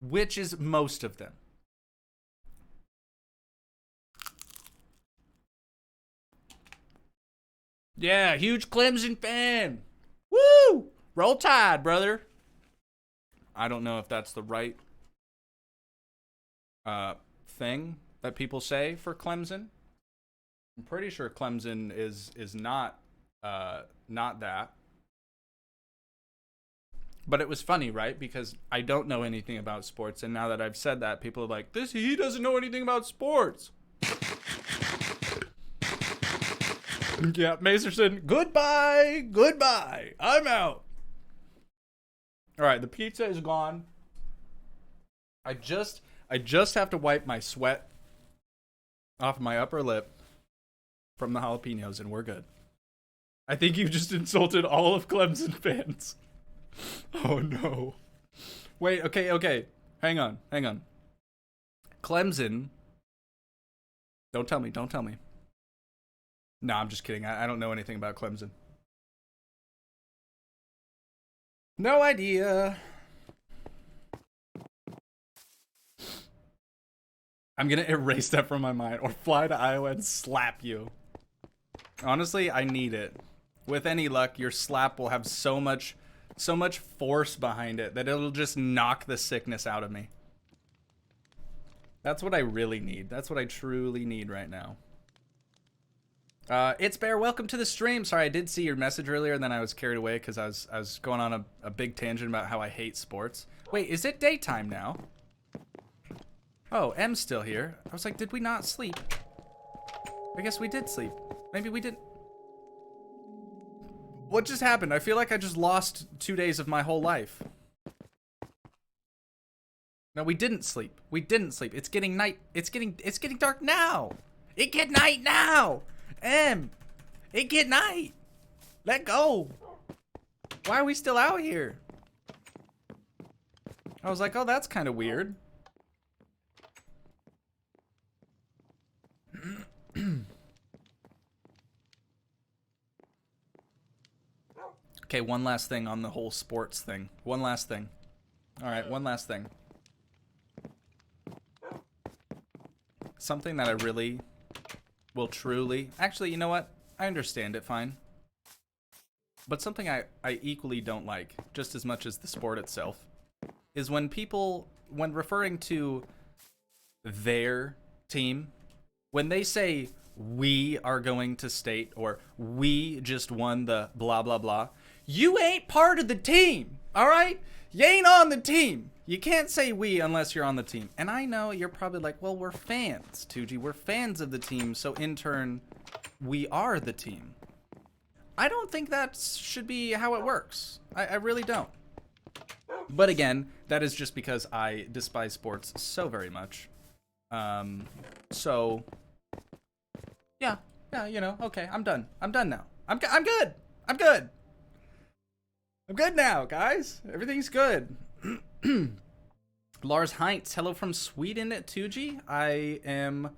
which is most of them. Yeah, huge Clemson fan. Woo! Roll Tide, brother. I don't know if that's the right thing that people say for Clemson. I'm pretty sure Clemson is not that. But it was funny, right? Because I don't know anything about sports, and now that I've said that, people are like, he doesn't know anything about sports. Yeah, Macerson, goodbye. I'm out. All right, the pizza is gone. I just have to wipe my sweat off my upper lip from the jalapenos, and we're good. I think you just insulted all of Clemson fans. Oh no. Wait, okay. Hang on. Clemson. Don't tell me. No, I'm just kidding. I don't know anything about Clemson. No idea. I'm gonna erase that from my mind or fly to Iowa and slap you. Honestly, I need it. With any luck, your slap will have so much force behind it that it'll just knock the sickness out of me. That's what I really need. That's what I truly need right now. It's Bear, welcome to the stream. Sorry, I did see your message earlier and then I was carried away because I was going on a big tangent about how I hate sports. Wait, is it daytime now? Oh, M's still here. I was like, did we not sleep? I guess we did sleep. Maybe we didn't. What just happened? I feel like I just lost 2 days of my whole life. No, we didn't sleep. It's getting night. It's getting dark now. It get night now. It get night. Let go. Why are we still out here? I was like, oh, that's kind of weird. Okay, one last thing on the whole sports thing. One last thing. All right, one last thing. Something that I really will truly... Actually, you know what? I understand it fine. But something I equally don't like, just as much as the sport itself, is when people, when referring to their team, when they say, we are going to state, or we just won the blah, blah, blah, you ain't part of the team, all right? You ain't on the team. You can't say we unless you're on the team. And I know you're probably like, well, we're fans, Toogii. We're fans of the team, so in turn, we are the team. I don't think that should be how it works. I really don't. But again, that is just because I despise sports so very much. So, yeah, you know, okay, I'm done. I'm done now. I'm good. I'm good. I'm good now, guys. Everything's good. Lars Heinz, hello from Sweden at Toogii. I am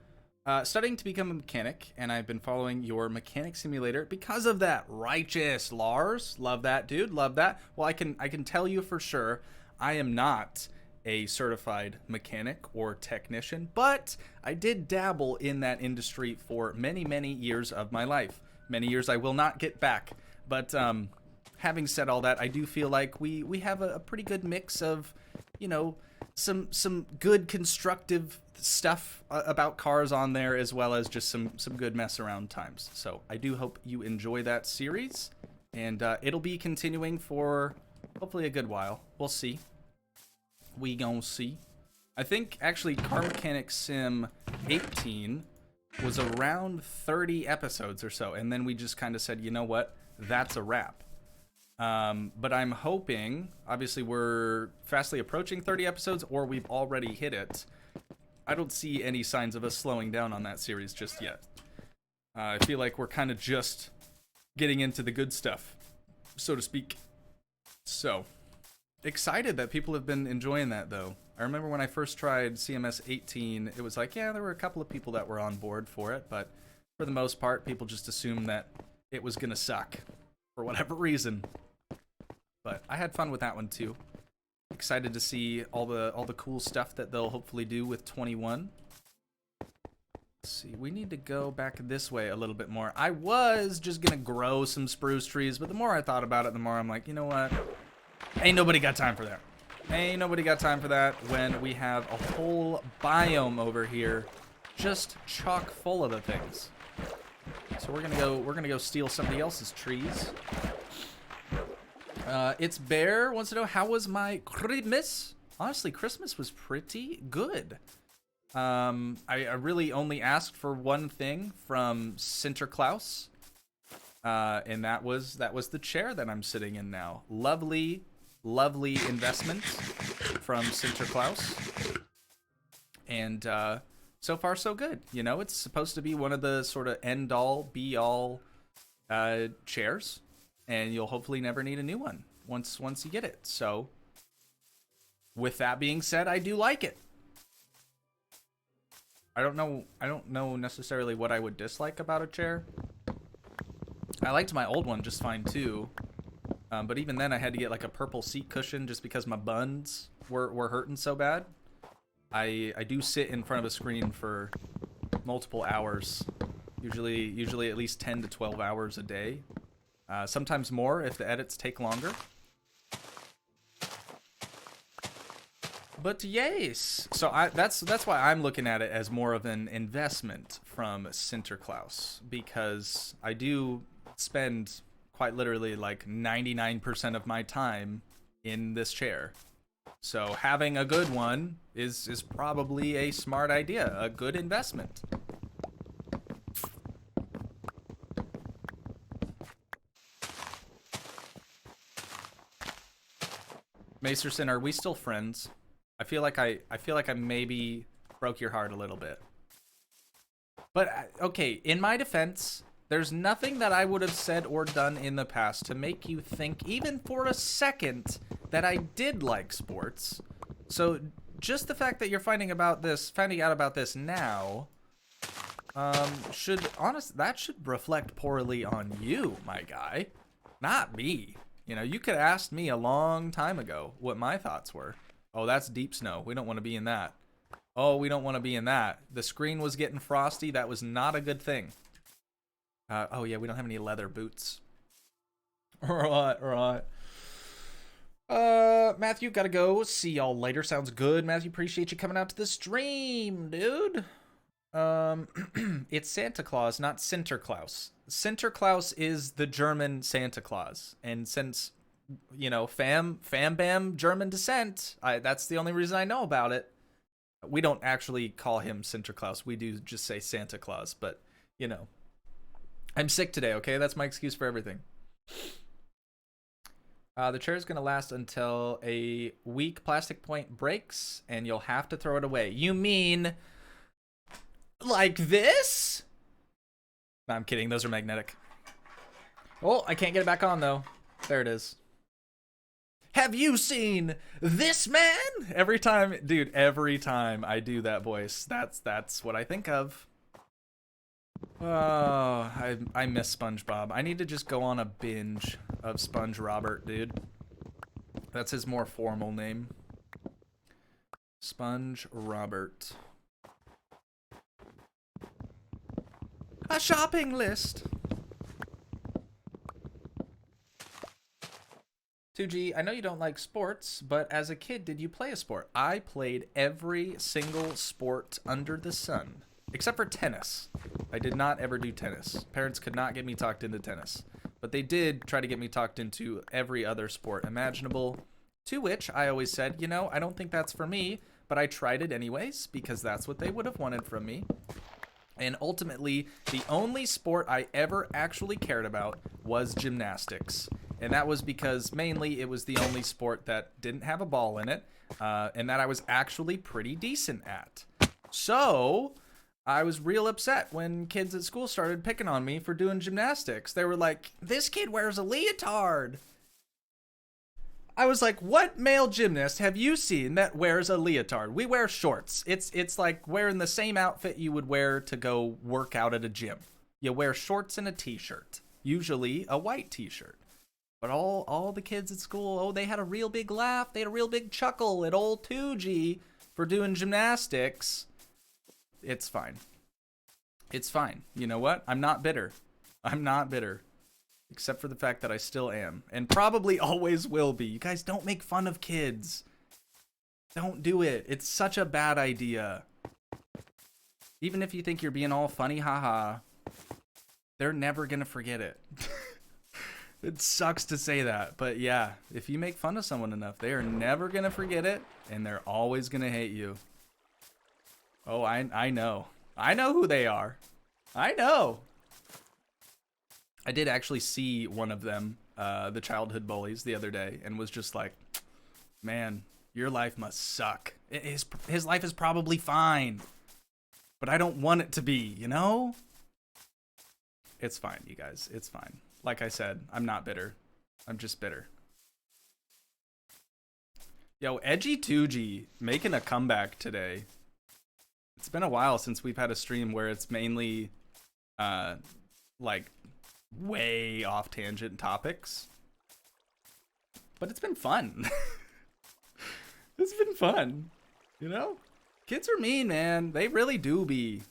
studying to become a mechanic, and I've been following your mechanic simulator because of that. Righteous, Lars. Love that, dude. Love that. Well, I can tell you for sure, I am not a certified mechanic or technician, but I did dabble in that industry for many, many years of my life. Many years I will not get back. But having said all that, I do feel like we have a pretty good mix of, you know, some good constructive stuff about cars on there, as well as just some good mess around times. So I do hope you enjoy that series, and it'll be continuing for hopefully a good while. We'll see. We gon' see. I think actually Car Mechanic Sim 18 was around 30 episodes or so, and then we just kind of said, you know what, that's a wrap. But I'm hoping, obviously we're fastly approaching 30 episodes, or we've already hit it. I don't see any signs of us slowing down on that series just yet. I feel like we're kind of just getting into the good stuff, so to speak. So, excited that people have been enjoying that, though. I remember when I first tried CMS 18, it was like, yeah, there were a couple of people that were on board for it, but for the most part, people just assumed that it was gonna suck for whatever reason. But I had fun with that one too. Excited to see all the cool stuff that they'll hopefully do with 21. Let's see, we need to go back this way a little bit more. I was just gonna grow some spruce trees, but the more I thought about it, the more I'm like, you know what? Ain't nobody got time for that. Ain't nobody got time for that when we have a whole biome over here just chock full of the things. So we're gonna go steal somebody else's trees. It's Bear wants to know, how was my Christmas? Honestly, Christmas was pretty good. I really only asked for one thing from Sinterklaas, and that was the chair that I'm sitting in now. Lovely investment from Sinterklaas, and so far so good. You know, it's supposed to be one of the sort of end all be all chairs, and you'll hopefully never need a new one once you get it. So with that being said, I do like it. I don't know necessarily what I would dislike about a chair. I liked my old one just fine too. But even then I had to get like a purple seat cushion just because my buns were hurting so bad. I do sit in front of a screen for multiple hours, usually at least 10 to 12 hours a day. Sometimes more if the edits take longer. But yes, so that's why I'm looking at it as more of an investment from Sinterklaas, because I do spend quite literally like 99% of my time in this chair. So having a good one is probably a smart idea, a good investment. Macerson, are we still friends? I feel like I maybe broke your heart a little bit. But okay, in my defense, there's nothing that I would have said or done in the past to make you think even for a second that I did like sports. So just the fact that you're finding out about this now, that should reflect poorly on you, my guy, not me. You know, you could have asked me a long time ago what my thoughts were. Oh, that's deep snow. We don't want to be in that. Oh, we don't want to be in that. The screen was getting frosty. That was not a good thing. Oh yeah, we don't have any leather boots. Right. Matthew, gotta go. See y'all later. Sounds good. Matthew, appreciate you coming out to the stream, dude. It's Santa Claus, not Sinterklaas. Sinterklaas is the German Santa Claus, and since you know, fam bam German descent. That's the only reason I know about it. We don't actually call him Sinterklaas. We do just say Santa Claus, but you know, I'm sick today, okay? That's my excuse for everything. The chair is going to last until a weak plastic point breaks, and you'll have to throw it away. You mean like this? No, I'm kidding. Those are magnetic. Oh, I can't get it back on, though. There it is. Have you seen this man? Every time, dude, every time I do that voice, that's what I think of. Oh, I miss SpongeBob. I need to just go on a binge of Sponge Robert, dude. That's his more formal name. Sponge Robert. A shopping list. Toogii, I know you don't like sports, but as a kid, did you play a sport? I played every single sport under the sun, except for tennis. I did not ever do tennis. Parents could not get me talked into tennis, but they did try to get me talked into every other sport imaginable, to which I always said, you know, I don't think that's for me, but I tried it anyways, because that's what they would have wanted from me. And ultimately, the only sport I ever actually cared about was gymnastics. And that was because mainly it was the only sport that didn't have a ball in it, and that I was actually pretty decent at. So I was real upset when kids at school started picking on me for doing gymnastics. They were like, this kid wears a leotard. I was like, what male gymnast have you seen that wears a leotard? We wear shorts. It's like wearing the same outfit you would wear to go work out at a gym. You wear shorts and a t-shirt, usually a white t-shirt. But all the kids at school, oh, they had a real big laugh. They had a real big chuckle at old Toogii for doing gymnastics. It's fine. It's fine. You know what? I'm not bitter. I'm not bitter. Except for the fact that I still am. And probably always will be. You guys don't make fun of kids. Don't do it. It's such a bad idea. Even if you think you're being all funny, haha, they're never gonna forget it. It sucks to say that, but yeah, if you make fun of someone enough, they are never gonna forget it, and they're always gonna hate you. Oh, I know. I know who they are. I know. I did actually see one of them, the childhood bullies, the other day, and was just like, man, your life must suck. His life is probably fine, but I don't want it to be, you know? It's fine, you guys. It's fine. Like I said, I'm not bitter. I'm just bitter. Yo, Edgy Toogii making a comeback today. It's been a while since we've had a stream where it's mainly, like, way off tangent topics. But it's been fun. It's been fun. You know? Kids are mean, man. They really do be.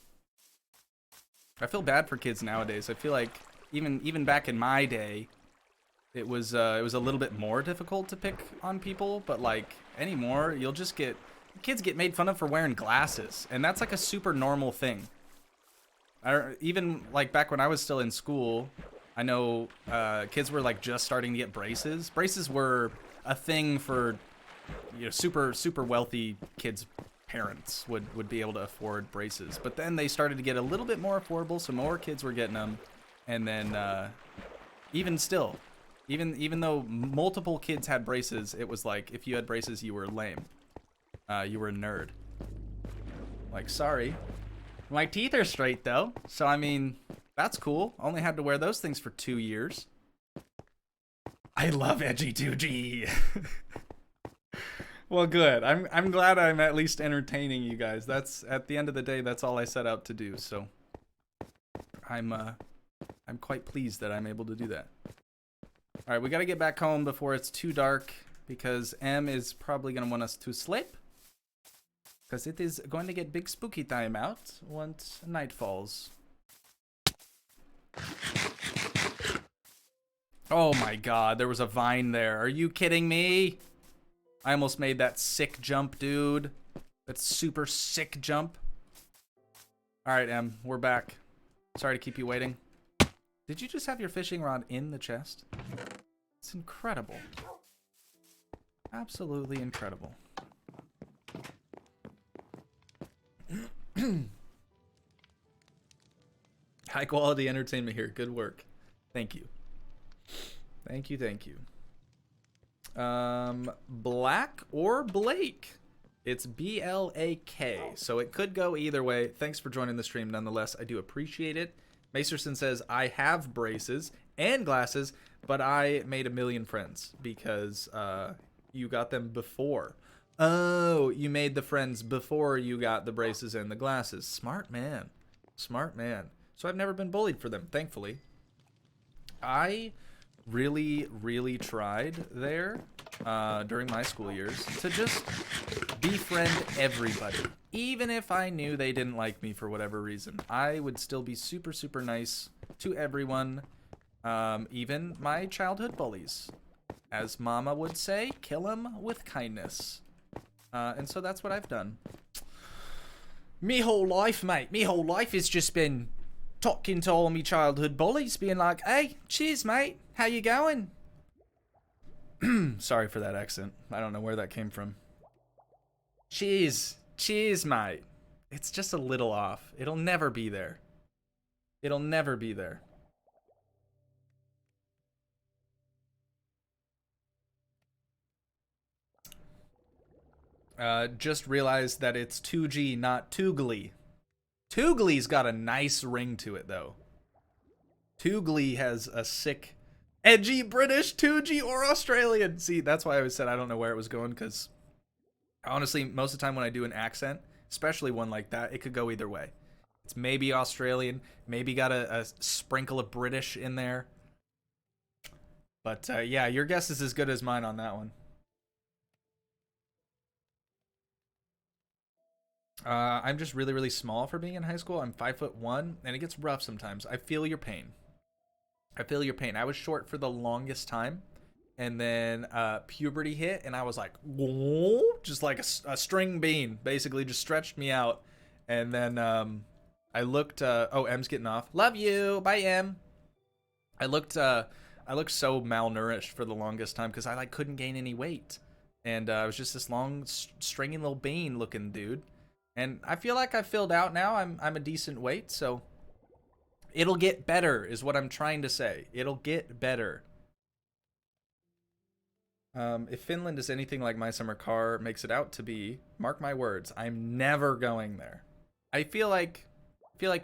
I feel bad for kids nowadays. I feel like even back in my day, it was a little bit more difficult to pick on people, but like anymore, you'll just get kids get made fun of for wearing glasses, and that's like a super normal thing. Even like back when I was still in school, I know kids were like just starting to get braces. Braces were a thing for, you know, super wealthy kids' parents would be able to afford braces. But then they started to get a little bit more affordable, so more kids were getting them. And then even though multiple kids had braces, it was like if you had braces, you were lame. You were a nerd. Like, sorry. My teeth are straight though, so I mean, that's cool. Only had to wear those things for 2 years. I love Edgy Toogii. Well, good. I'm glad I'm at least entertaining you guys. That's, at the end of the day, that's all I set out to do. So I'm quite pleased that I'm able to do that. All right, we got to get back home before it's too dark because M is probably going to want us to sleep. Because it is going to get big spooky time out once night falls. Oh my god, there was a vine there. Are you kidding me? I almost made that sick jump, dude. That super sick jump. Alright, Em, we're back. Sorry to keep you waiting. Did you just have your fishing rod in the chest? It's incredible. Absolutely incredible. High quality entertainment here. Good work. Thank you. Thank you, thank you. Black or Blake? It's B-L-A-K. So it could go either way. Thanks for joining the stream nonetheless. I do appreciate it. Macerson says, I have braces and glasses, but I made a million friends because you got them before. Oh, you made the friends before you got the braces and the glasses. Smart man. Smart man. So I've never been bullied for them, thankfully. I really tried there during my school years to just befriend everybody. Even if I knew they didn't like me for whatever reason, I would still be super nice to everyone, even my childhood bullies. As Mama would say, kill them with kindness. And so that's what I've done. Me whole life, mate. Me whole life has just been talking to all me childhood bullies, being like, hey, cheers, mate. How you going? Sorry for that accent. I don't know where that came from. Cheers. Cheers, mate. It's just a little off. It'll never be there. It'll never be there. Just realized that it's Toogii, not Toogii. Toogii's got a nice ring to it, though. Toogii has a sick, edgy British Toogii or Australian. See, that's why I always said I don't know where it was going, because honestly, most of the time when I do an accent, especially one like that, it could go either way. It's maybe Australian, maybe got a sprinkle of British in there. But yeah, your guess is as good as mine on that one. I'm just really small for being in high school. I'm 5'1", and it gets rough sometimes. I feel your pain. I feel your pain. I was short for the longest time, and then puberty hit, and I was like, whoa, just like a string bean, basically just stretched me out. And then I looked. Oh, M's getting off. Love you. Bye, M. I looked so malnourished for the longest time because I like couldn't gain any weight, and I was just this long, stringy little bean looking dude. And I feel like I filled out now. I'm a decent weight, so it'll get better is what I'm trying to say. It'll get better. If Finland is anything like My Summer Car makes it out to be, mark my words, I'm never going there. I feel like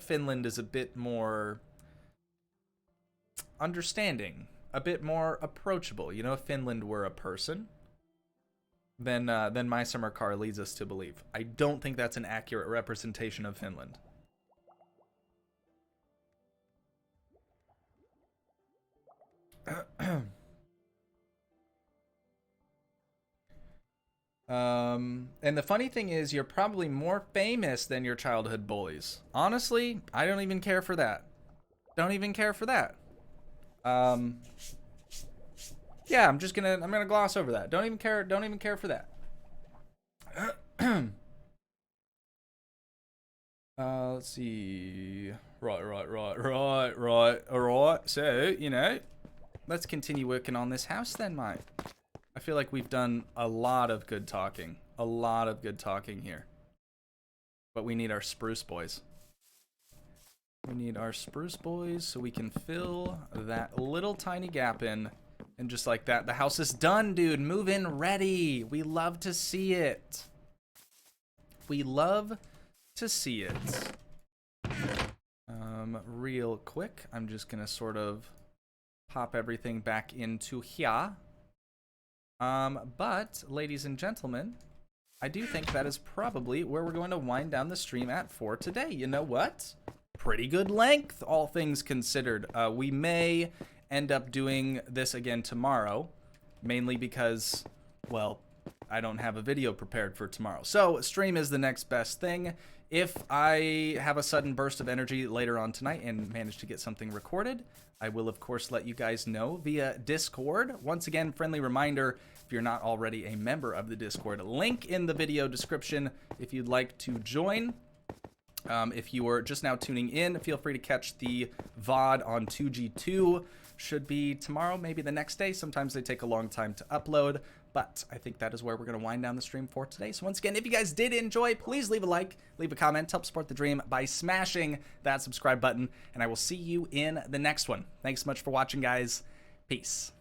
Finland is a bit more understanding, a bit more approachable. You know, if Finland were a person, then My Summer Car leads us to believe. I don't think that's an accurate representation of Finland. And the funny thing is, you're probably more famous than your childhood bullies. Honestly, I don't even care for that. Don't even care for that. Yeah, I'm gonna gloss over that. Don't even care for that. Let's see. Right. Alright. So, you know, let's continue working on this house then, mate. I feel like we've done a lot of good talking. A lot of good talking here. But we need our spruce boys. We need our spruce boys so we can fill that little tiny gap in. And just like that, the house is done, dude. Move in ready. We love to see it. We love to see it. Real quick, I'm just gonna sort of pop everything back into here. But, ladies and gentlemen, I do think that is probably where we're going to wind down the stream at for today. You know what? Pretty good length, all things considered. We may end up doing this again tomorrow, mainly because, well, I don't have a video prepared for tomorrow. So, stream is the next best thing. If I have a sudden burst of energy later on tonight and manage to get something recorded, I will, of course, let you guys know via Discord. Once again, friendly reminder, if you're not already a member of the Discord, link in the video description if you'd like to join. If you are just now tuning in, feel free to catch the VOD on Toogii 2 should be tomorrow, maybe the next day. Sometimes they take a long time to upload, but I think that is where we're going to wind down the stream for today. So once again, if you guys did enjoy, please leave a like, leave a comment, help support the dream by smashing that subscribe button, and I will see you in the next one. Thanks so much for watching, guys. Peace.